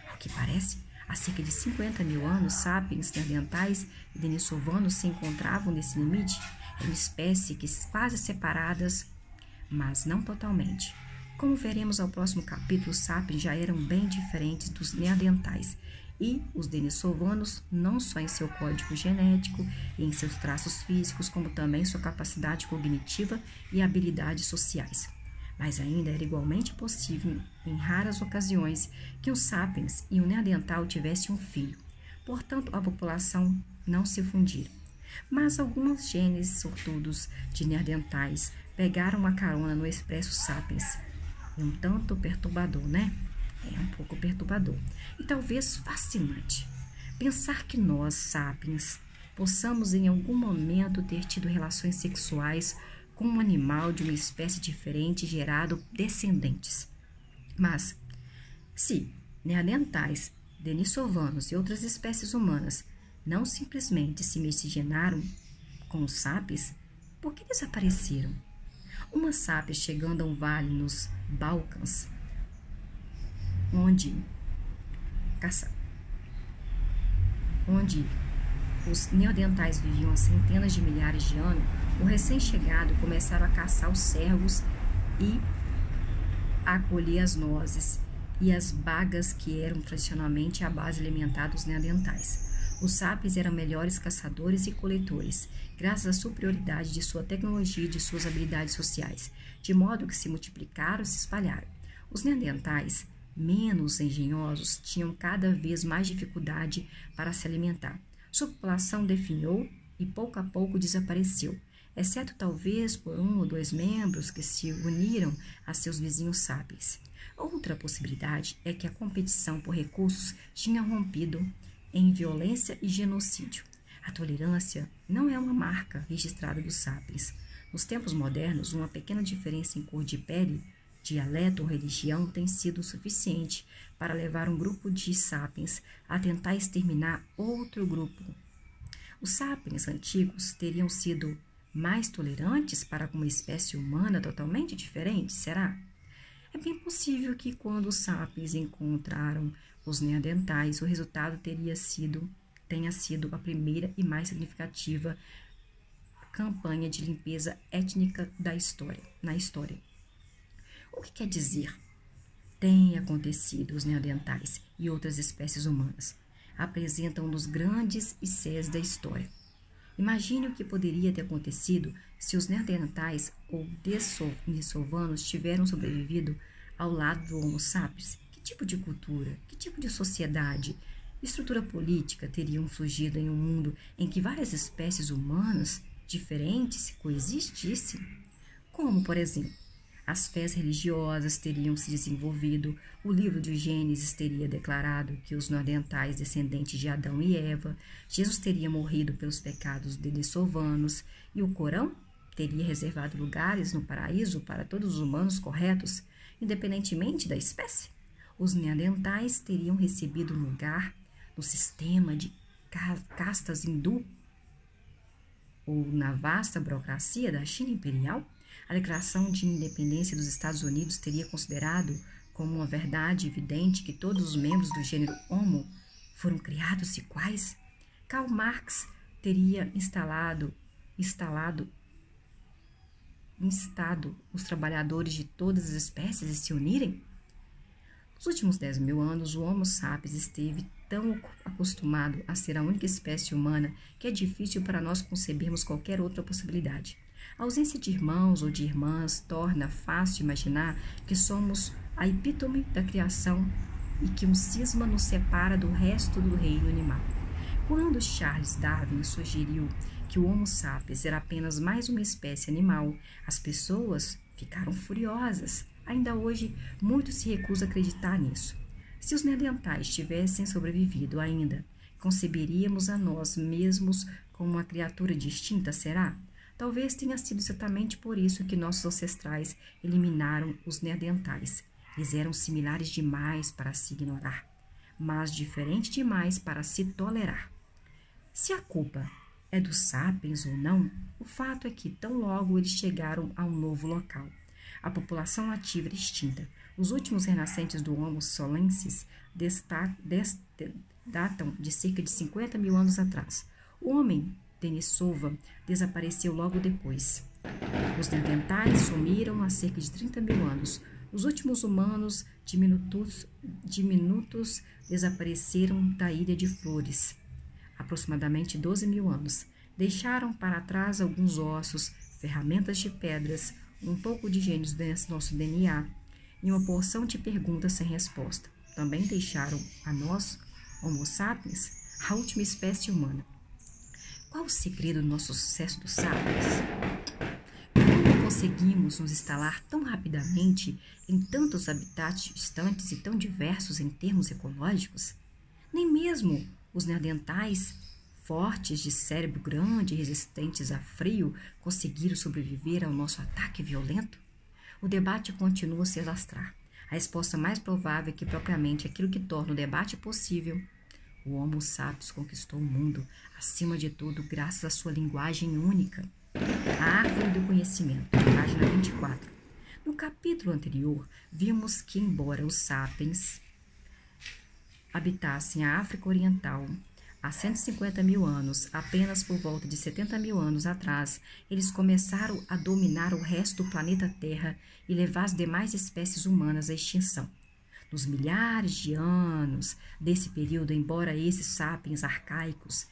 Ao que parece, há cerca de 50 mil anos, sapiens neandertais e denisovanos se encontravam nesse limite. Eram espécies que quase separadas, mas não totalmente. Como veremos ao próximo capítulo, os sapiens já eram bem diferentes dos neandertais, e os denisovanos, não só em seu código genético e em seus traços físicos, como também sua capacidade cognitiva e habilidades sociais. Mas ainda era igualmente possível, em raras ocasiões, que um sapiens e um neandertal tivessem um filho. Portanto, a população não se fundiram. Mas alguns genes sortudos de neandertais pegaram uma carona no expresso sapiens. É um tanto perturbador, né? É um pouco perturbador e talvez fascinante pensar que nós, sapiens, possamos em algum momento ter tido relações sexuais com um animal de uma espécie diferente e gerado descendentes. Mas, se neandertais, denisovanos e outras espécies humanas não simplesmente se miscigenaram com os sapiens, por que desapareceram? Uma sápia chegando a um vale nos Balcãs, onde os neandertais viviam há centenas de milhares de anos, o recém-chegado começaram a caçar os cervos e a colher as nozes e as bagas que eram tradicionalmente a base alimentar dos neandertais. Os sapiens eram melhores caçadores e coletores, graças à superioridade de sua tecnologia e de suas habilidades sociais, de modo que se multiplicaram e se espalharam. Os neandertais, menos engenhosos, tinham cada vez mais dificuldade para se alimentar. Sua população definhou e pouco a pouco desapareceu, exceto talvez por um ou dois membros que se uniram a seus vizinhos sapiens. Outra possibilidade é que a competição por recursos tinha rompido em violência e genocídio. A tolerância não é uma marca registrada dos sapiens. Nos tempos modernos, uma pequena diferença em cor de pele, dialeto ou religião tem sido suficiente para levar um grupo de sapiens a tentar exterminar outro grupo. Os sapiens antigos teriam sido mais tolerantes para com uma espécie humana totalmente diferente, será? É bem possível que quando os sapiens encontraram os neandertais, o resultado tenha sido a primeira e mais significativa campanha de limpeza étnica na história. O que quer dizer? Tem acontecido. Os neandertais e outras espécies humanas apresentam um dos grandes ICs da história. Imagine o que poderia ter acontecido se os neandertais ou denisovanos tiveram sobrevivido ao lado do Homo sapiens. Que tipo de cultura, que tipo de sociedade, estrutura política teriam surgido em um mundo em que várias espécies humanas diferentes coexistissem? Como, por exemplo, As fés religiosas teriam se desenvolvido, o livro de Gênesis teria declarado que os nordentais descendentes de Adão e Eva, Jesus teria morrido pelos pecados denisovanos e o Corão teria reservado lugares no paraíso para todos os humanos corretos, independentemente da espécie. Os neandertais teriam recebido um lugar no sistema de castas hindu ou na vasta burocracia da China imperial. A Declaração de Independência dos Estados Unidos teria considerado como uma verdade evidente que todos os membros do gênero Homo foram criados iguais. Karl Marx teria instado os trabalhadores de todas as espécies e se unirem. Nos últimos 10.000 anos, o Homo sapiens esteve tão acostumado a ser a única espécie humana que é difícil para nós concebermos qualquer outra possibilidade. A ausência de irmãos ou de irmãs torna fácil imaginar que somos a epítome da criação e que um cisma nos separa do resto do reino animal. Quando Charles Darwin sugeriu que o Homo sapiens era apenas mais uma espécie animal, as pessoas ficaram furiosas. Ainda hoje, muitos se recusam a acreditar nisso. Se os neandertais tivessem sobrevivido ainda, conceberíamos a nós mesmos como uma criatura distinta, será? Talvez tenha sido exatamente por isso que nossos ancestrais eliminaram os neandertais. Eles eram similares demais para se ignorar, mas diferentes demais para se tolerar. Se a culpa é dos sapiens ou não, o fato é que tão logo eles chegaram a um novo local. A população nativa era extinta. Os últimos renascentes do Homo solensis datam de cerca de 50.000 anos atrás. O homem Denisova desapareceu logo depois. Os neandertais sumiram há cerca de 30.000 anos. Os últimos humanos diminutos desapareceram da Ilha de Flores, aproximadamente 12.000 anos. Deixaram para trás alguns ossos, ferramentas de pedras, um pouco de genes do nosso DNA e uma porção de perguntas sem resposta. Também deixaram a nós, Homo sapiens, a última espécie humana. Qual o segredo do nosso sucesso dos sapiens? Como conseguimos nos instalar tão rapidamente em tantos habitats distantes e tão diversos em termos ecológicos? Nem mesmo os neandertais, fortes, de cérebro grande e resistentes a frio, conseguiram sobreviver ao nosso ataque violento? O debate continua a se alastrar. A resposta mais provável é que propriamente aquilo que torna o debate possível. O Homo sapiens conquistou o mundo, acima de tudo, graças à sua linguagem única. A árvore do conhecimento, página 24. No capítulo anterior, vimos que, embora os sapiens habitassem a África Oriental há 150.000 anos, apenas por volta de 70.000 anos atrás, eles começaram a dominar o resto do planeta Terra e levar as demais espécies humanas à extinção. Nos milhares de anos desse período, embora esses sapiens arcaicos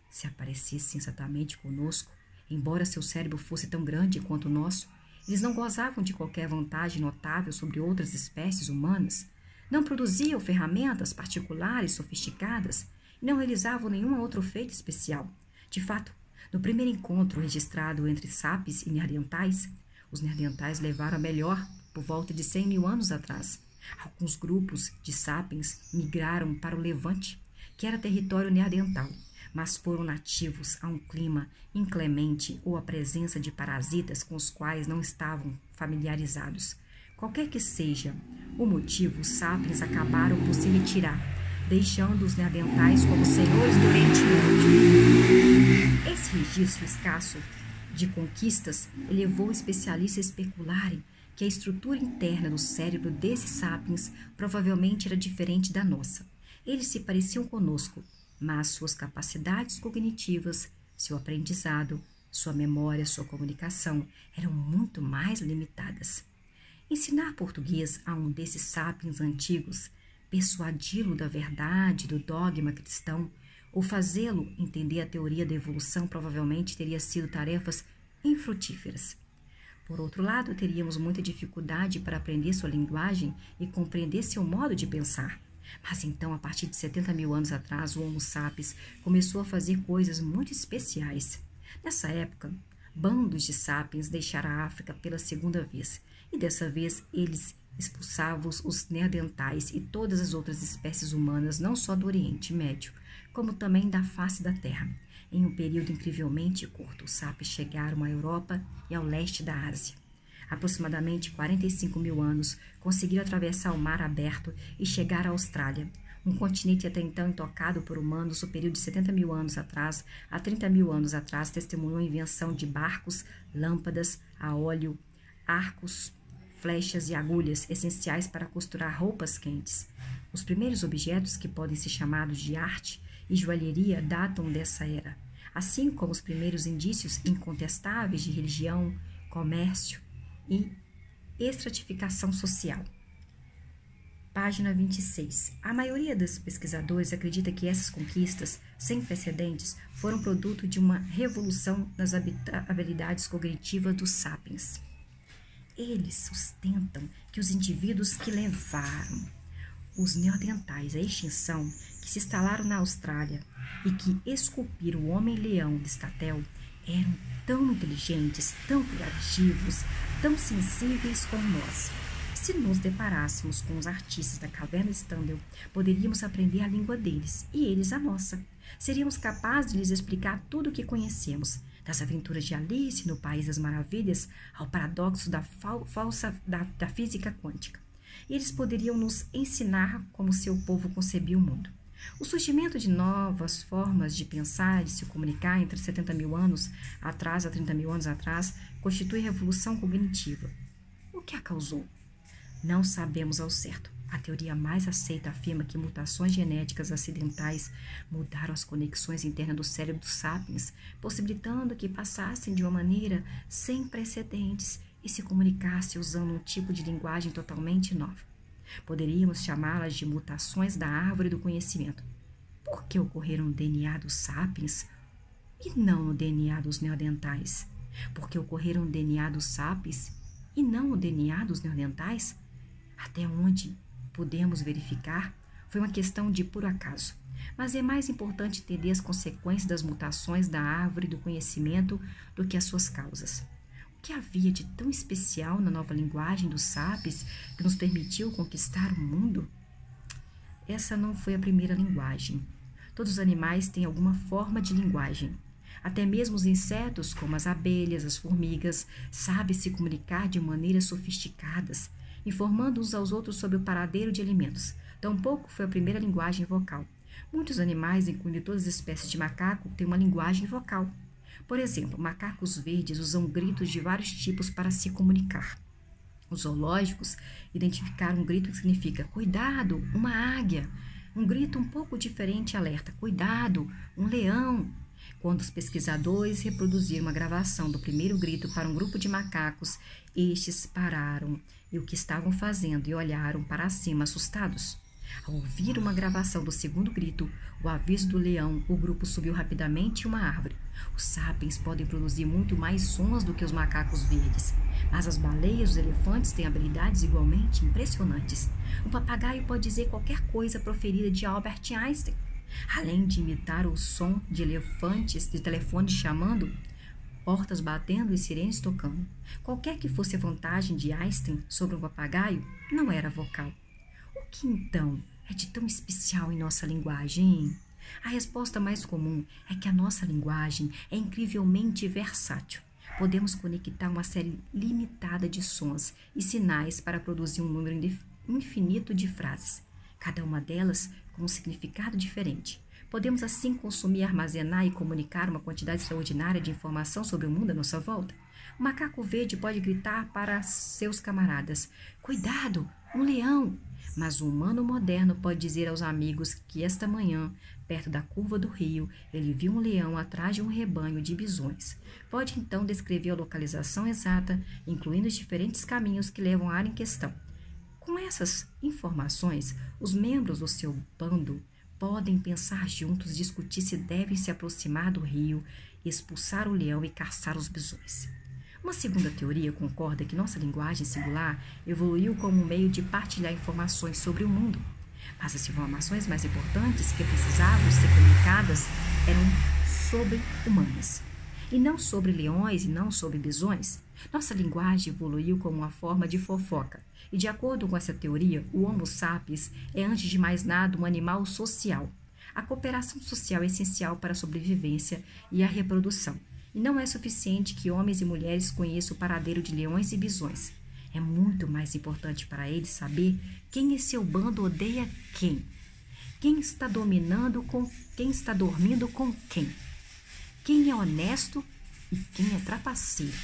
se aparecessem exatamente conosco, embora seu cérebro fosse tão grande quanto o nosso, eles não gozavam de qualquer vantagem notável sobre outras espécies humanas, não produziam ferramentas particulares sofisticadas e não realizavam nenhum outro feito especial. De fato, no primeiro encontro registrado entre sapiens e neandertais, os neandertais levaram a melhor por volta de 100.000 anos atrás. Alguns grupos de sapiens migraram para o Levante, que era território neandertal, mas foram nativos a um clima inclemente ou à presença de parasitas com os quais não estavam familiarizados. Qualquer que seja o motivo, os sapiens acabaram por se retirar, deixando os neandertais como senhores do Oriente Médio. Esse registro escasso de conquistas elevou especialistas a especularem que a estrutura interna do cérebro desses sapiens provavelmente era diferente da nossa. Eles se pareciam conosco, mas suas capacidades cognitivas, seu aprendizado, sua memória, sua comunicação eram muito mais limitadas. Ensinar português a um desses sapiens antigos, persuadi-lo da verdade do dogma cristão ou fazê-lo entender a teoria da evolução provavelmente teria sido tarefas infrutíferas. Por outro lado, teríamos muita dificuldade para aprender sua linguagem e compreender seu modo de pensar. Mas então, a partir de 70.000 anos atrás, o Homo sapiens começou a fazer coisas muito especiais. Nessa época, bandos de sapiens deixaram a África pela segunda vez, e dessa vez eles expulsavam os neandertais e todas as outras espécies humanas, não só do Oriente Médio, como também da face da Terra. Em um período incrivelmente curto, os sapiens chegaram à Europa e ao leste da Ásia. Aproximadamente 45 mil anos, conseguiram atravessar o mar aberto e chegar à Austrália, um continente até então intocado por humanos. O período de 70 mil anos atrás a 30 mil anos atrás testemunhou a invenção de barcos, lâmpadas a óleo, arcos, flechas e agulhas essenciais para costurar roupas quentes. Os primeiros objetos, que podem ser chamados de arte e joalheria, datam dessa era, assim como os primeiros indícios incontestáveis de religião, comércio e estratificação social. Página 26. A maioria dos pesquisadores acredita que essas conquistas, sem precedentes, foram produto de uma revolução nas habilidades cognitivas dos sapiens. Eles sustentam que os indivíduos que levaram os neandertais à extinção, que se instalaram na Austrália e que esculpiram o homem-leão de Statel, eram tão inteligentes, tão criativos, tão sensíveis como nós. Se nos deparássemos com os artistas da caverna de Stendhal, poderíamos aprender a língua deles e eles a nossa. Seríamos capazes de lhes explicar tudo o que conhecemos, das aventuras de Alice no País das Maravilhas ao paradoxo da física quântica. E eles poderiam nos ensinar como seu povo concebia o mundo. O surgimento de novas formas de pensar e de se comunicar entre 70 mil anos atrás a 30 mil anos atrás constitui revolução cognitiva. O que a causou? Não sabemos ao certo. A teoria mais aceita afirma que mutações genéticas acidentais mudaram as conexões internas do cérebro dos sapiens, possibilitando que passassem de uma maneira sem precedentes e se comunicassem usando um tipo de linguagem totalmente nova. Poderíamos chamá-las de mutações da árvore do conhecimento. Por que ocorreram no DNA dos sapiens e não no DNA dos neandertais? Por que ocorreram no DNA dos sapiens e não no DNA dos neandertais? Até onde podemos verificar, foi uma questão de puro acaso. Mas é mais importante entender as consequências das mutações da árvore do conhecimento do que as suas causas. O que havia de tão especial na nova linguagem dos sapiens que nos permitiu conquistar o mundo? Essa não foi a primeira linguagem. Todos os animais têm alguma forma de linguagem. Até mesmo os insetos, como as abelhas, as formigas, sabem se comunicar de maneiras sofisticadas, informando uns aos outros sobre o paradeiro de alimentos. Tampouco foi a primeira linguagem vocal. Muitos animais, incluindo todas as espécies de macaco, têm uma linguagem vocal. Por exemplo, macacos verdes usam gritos de vários tipos para se comunicar. Os zoológicos identificaram um grito que significa cuidado, uma águia. Um grito um pouco diferente alerta, cuidado, um leão. Quando os pesquisadores reproduziram uma gravação do primeiro grito para um grupo de macacos, estes pararam e o que estavam fazendo e olharam para cima assustados. Ao ouvir uma gravação do segundo grito, o aviso do leão, o grupo subiu rapidamente em uma árvore. Os sapiens podem produzir muito mais sons do que os macacos verdes, mas as baleias e os elefantes têm habilidades igualmente impressionantes. Um papagaio pode dizer qualquer coisa proferida de Albert Einstein. Além de imitar o som de elefantes de telefone chamando, portas batendo e sirenes tocando. Qualquer que fosse a vantagem de Einstein sobre o papagaio, não era vocal. O que então é de tão especial em nossa linguagem? A resposta mais comum é que a nossa linguagem é incrivelmente versátil. Podemos conectar uma série limitada de sons e sinais para produzir um número infinito de frases, cada uma delas com um significado diferente. Podemos assim consumir, armazenar e comunicar uma quantidade extraordinária de informação sobre o mundo à nossa volta. O macaco verde pode gritar para seus camaradas: cuidado, um leão! Mas o humano moderno pode dizer aos amigos que esta manhã, perto da curva do rio, ele viu um leão atrás de um rebanho de bisões. Pode então descrever a localização exata, incluindo os diferentes caminhos que levam à área em questão. Com essas informações, os membros do seu bando podem pensar juntos, discutir se devem se aproximar do rio, expulsar o leão e caçar os bisões. Uma segunda teoria concorda que nossa linguagem singular evoluiu como um meio de partilhar informações sobre o mundo, mas as informações mais importantes que precisavam ser comunicadas eram sobre-humanas. e não sobre leões e não sobre bisões. Nossa linguagem evoluiu como uma forma de fofoca. E de acordo com essa teoria, o Homo sapiens é, antes de mais nada, um animal social. A cooperação social é essencial para a sobrevivência e a reprodução. E não é suficiente que homens e mulheres conheçam o paradeiro de leões e bisões. É muito mais importante para eles saber quem em seu bando odeia quem. Quem está dominando com quem está dormindo com quem. Quem é honesto e quem é trapaceiro.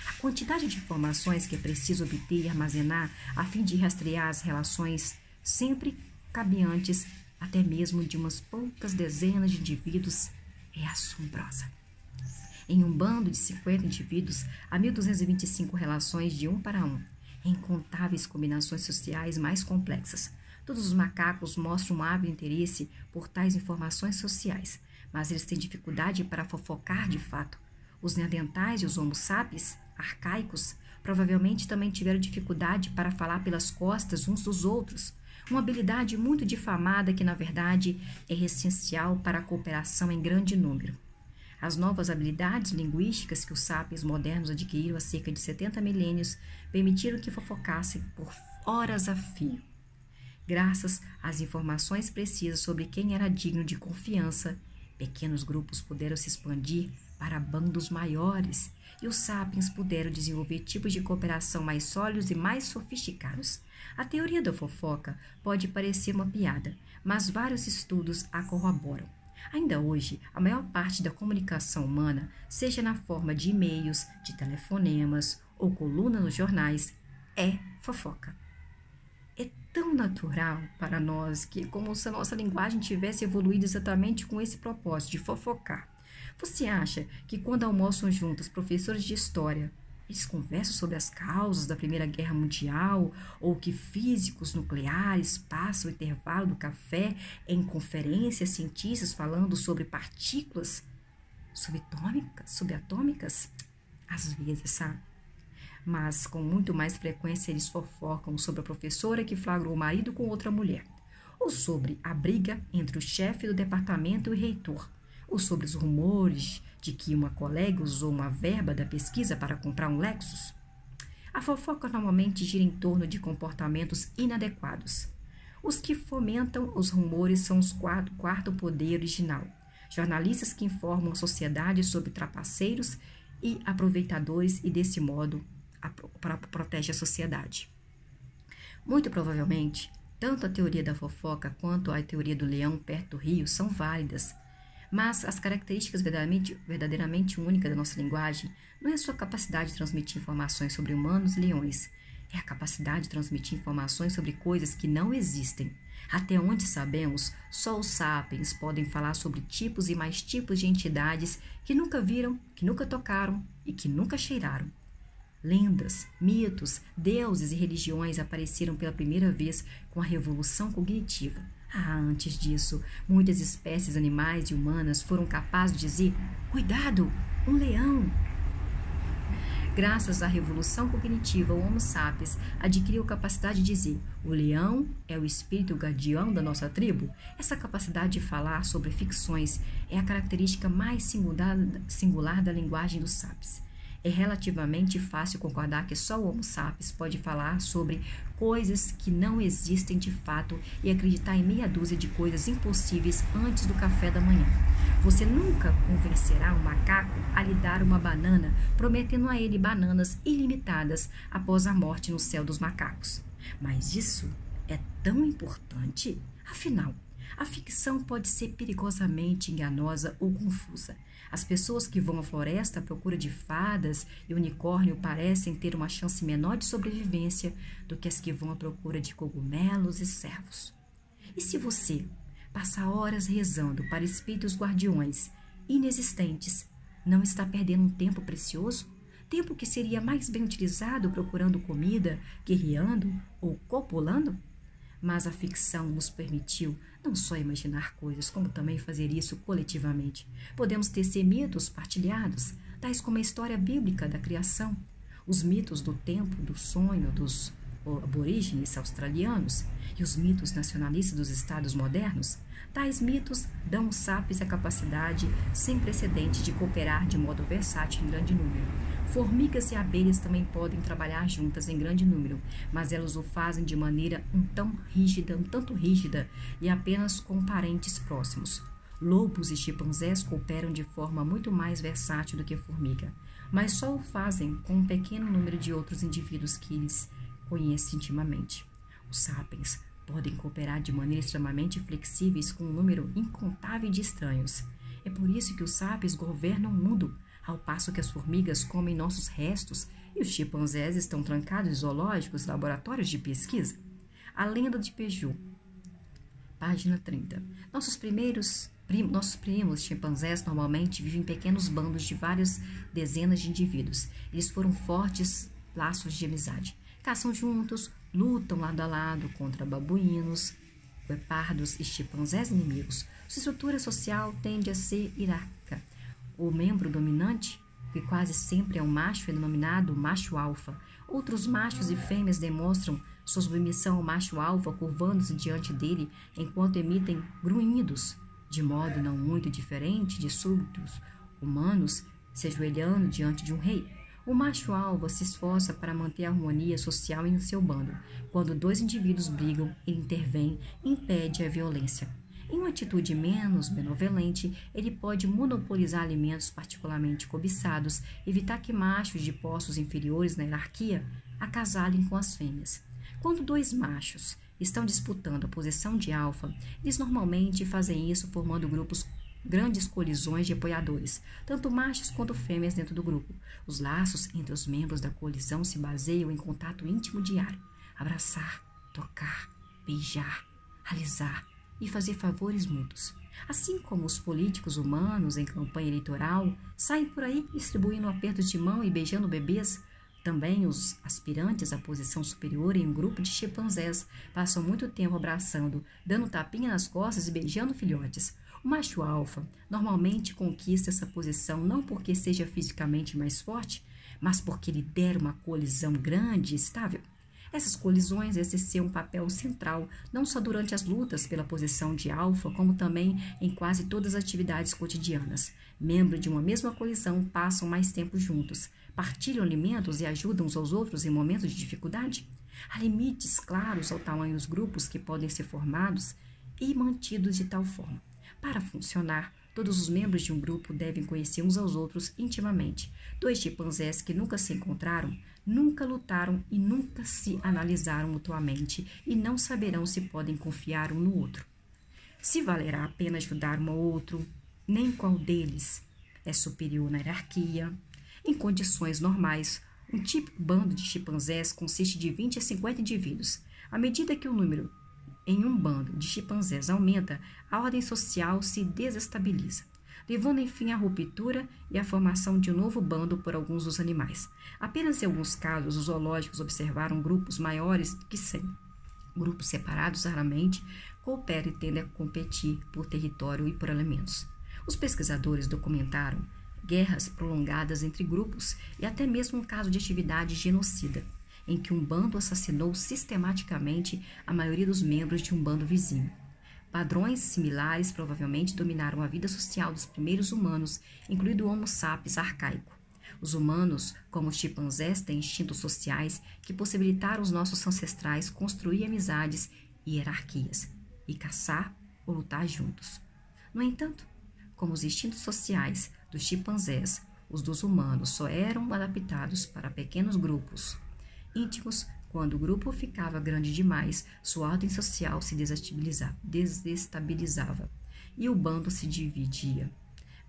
A quantidade de informações que é preciso obter e armazenar a fim de rastrear as relações sempre cabeantes, até mesmo de umas poucas dezenas de indivíduos, é assombrosa. Em um bando de 50 indivíduos, há 1.225 relações de um para um, em incontáveis combinações sociais mais complexas. Todos os macacos mostram um hábil interesse por tais informações sociais, mas eles têm dificuldade para fofocar de fato. Os neandertais e os homo sapiens arcaicos provavelmente também tiveram dificuldade para falar pelas costas uns dos outros, uma habilidade muito difamada que, na verdade, é essencial para a cooperação em grande número. As novas habilidades linguísticas que os sapiens modernos adquiriram há cerca de 70 milênios permitiram que fofocassem por horas a fio. Graças às informações precisas sobre quem era digno de confiança, pequenos grupos puderam se expandir para bandos maiores e os sapiens puderam desenvolver tipos de cooperação mais sólidos e mais sofisticados. A teoria da fofoca pode parecer uma piada, mas vários estudos a corroboram. Ainda hoje, a maior parte da comunicação humana, seja na forma de e-mails, de telefonemas ou coluna nos jornais, é fofoca. É tão natural para nós que, como se a nossa linguagem tivesse evoluído exatamente com esse propósito de fofocar. Você acha que quando almoçam juntos professores de história, eles conversam sobre as causas da Primeira Guerra Mundial ou que físicos nucleares passam o intervalo do café em conferências cientistas falando sobre partículas subatômicas? Às vezes, sabe? Mas com muito mais frequência eles fofocam sobre a professora que flagrou o marido com outra mulher, ou sobre a briga entre o chefe do departamento e o reitor, ou sobre os rumores de que uma colega usou uma verba da pesquisa para comprar um Lexus. A fofoca normalmente gira em torno de comportamentos inadequados. Os que fomentam os rumores são os quarto poder original, jornalistas que informam a sociedade sobre trapaceiros e aproveitadores e, desse modo, protege a sociedade. Muito provavelmente, tanto a teoria da fofoca quanto a teoria do leão perto do rio são válidas, mas as características verdadeiramente únicas da nossa linguagem não é a sua capacidade de transmitir informações sobre humanos e leões, é a capacidade de transmitir informações sobre coisas que não existem. Até onde sabemos, só os sapiens podem falar sobre tipos e mais tipos de entidades que nunca viram, que nunca tocaram e que nunca cheiraram. Lendas, mitos, deuses e religiões apareceram pela primeira vez com a revolução cognitiva. Antes disso, muitas espécies animais e humanas foram capazes de dizer: "Cuidado, um leão!" Graças à revolução cognitiva, o Homo sapiens adquiriu a capacidade de dizer: "O leão é o espírito guardião da nossa tribo." Essa capacidade de falar sobre ficções é a característica mais singular da linguagem dos sapiens. É relativamente fácil concordar que só o Homo sapiens pode falar sobre coisas que não existem de fato e acreditar em meia dúzia de coisas impossíveis antes do café da manhã. Você nunca convencerá um macaco a lhe dar uma banana, prometendo a ele bananas ilimitadas após a morte no céu dos macacos. Mas isso é tão importante? Afinal, a ficção pode ser perigosamente enganosa ou confusa. As pessoas que vão à floresta à procura de fadas e unicórnio parecem ter uma chance menor de sobrevivência do que as que vão à procura de cogumelos e cervos. E se você passar horas rezando para espíritos guardiões inexistentes, não está perdendo um tempo precioso? Tempo que seria mais bem utilizado procurando comida, guerreando ou copulando? Mas a ficção nos permitiu não só imaginar coisas, como também fazer isso coletivamente. Podemos tecer mitos partilhados, tais como a história bíblica da criação, os mitos do tempo do sonho dos aborígenes australianos e os mitos nacionalistas dos estados modernos? Tais mitos dão aos sapiens a capacidade sem precedente de cooperar de modo versátil em grande número. Formigas e abelhas também podem trabalhar juntas em grande número, mas elas o fazem de maneira um tanto rígida e apenas com parentes próximos. Lobos e chimpanzés cooperam de forma muito mais versátil do que a formiga, mas só o fazem com um pequeno número de outros indivíduos que eles conhecem intimamente. Os sapiens podem cooperar de maneira extremamente flexíveis com um número incontável de estranhos. É por isso que os sapiens governam o mundo, ao passo que as formigas comem nossos restos e os chimpanzés estão trancados em zoológicos e laboratórios de pesquisa. A lenda de Peju, página 30. Nossos primos chimpanzés normalmente vivem em pequenos bandos de várias dezenas de indivíduos. Eles foram fortes laços de amizade. Caçam juntos, lutam lado a lado contra babuínos, guepardos e chimpanzés inimigos. Sua estrutura social tende a ser hierárquica. O membro dominante, que quase sempre é um macho, é denominado macho alfa. Outros machos e fêmeas demonstram sua submissão ao macho alfa, curvando-se diante dele enquanto emitem grunhidos, de modo não muito diferente de súditos humanos se ajoelhando diante de um rei. O macho alfa se esforça para manter a harmonia social em seu bando. Quando dois indivíduos brigam, ele intervém e impede a violência. Em uma atitude menos benevolente, ele pode monopolizar alimentos particularmente cobiçados, evitar que machos de postos inferiores na hierarquia acasalem com as fêmeas. Quando dois machos estão disputando a posição de alfa, eles normalmente fazem isso formando grandes colisões de apoiadores, tanto machos quanto fêmeas dentro do grupo. Os laços entre os membros da colisão se baseiam em contato íntimo diário, abraçar, tocar, beijar, alisar e fazer favores mútuos. Assim como os políticos humanos em campanha eleitoral saem por aí distribuindo apertos de mão e beijando bebês, também os aspirantes à posição superior em um grupo de chimpanzés passam muito tempo abraçando, dando tapinha nas costas e beijando filhotes. O macho alfa normalmente conquista essa posição não porque seja fisicamente mais forte, mas porque lidera uma colisão grande e estável. Essas colisões exerciam um papel central não só durante as lutas pela posição de alfa, como também em quase todas as atividades cotidianas. Membros de uma mesma colisão passam mais tempo juntos, partilham alimentos e ajudam uns aos outros em momentos de dificuldade. Há limites claros ao tamanho dos grupos que podem ser formados e mantidos de tal forma. Para funcionar, todos os membros de um grupo devem conhecer uns aos outros intimamente. Dois chimpanzés que nunca se encontraram, nunca lutaram e nunca se analisaram mutuamente e não saberão se podem confiar um no outro. Se valerá a pena ajudar um ao outro, nem qual deles é superior na hierarquia. Em condições normais, um típico bando de chimpanzés consiste de 20 a 50 indivíduos. À medida que o número em um bando de chimpanzés aumenta, a ordem social se desestabiliza, levando enfim à ruptura e à formação de um novo bando por alguns dos animais. Apenas em alguns casos, os zoológicos observaram grupos maiores que 100. Grupos separados raramente cooperam e tendem a competir por território e por alimentos. Os pesquisadores documentaram guerras prolongadas entre grupos e até mesmo um caso de atividade genocida, em que um bando assassinou sistematicamente a maioria dos membros de um bando vizinho. Padrões similares provavelmente dominaram a vida social dos primeiros humanos, incluindo o Homo sapiens arcaico. Os humanos, como os chimpanzés, têm instintos sociais que possibilitaram os nossos ancestrais construir amizades e hierarquias, e caçar ou lutar juntos. No entanto, como os instintos sociais dos chimpanzés, os dos humanos só eram adaptados para pequenos grupos íntimos. Quando o grupo ficava grande demais, sua ordem social se desestabilizava e o bando se dividia.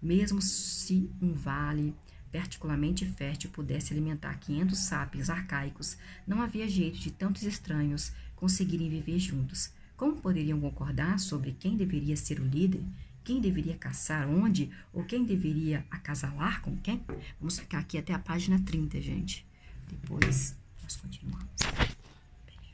Mesmo se um vale particularmente fértil pudesse alimentar 500 sapiens arcaicos, não havia jeito de tantos estranhos conseguirem viver juntos. Como poderiam concordar sobre quem deveria ser o líder, quem deveria caçar onde, ou quem deveria acasalar com quem? Vamos ficar aqui até a página 30, gente. Depois nós continuamos.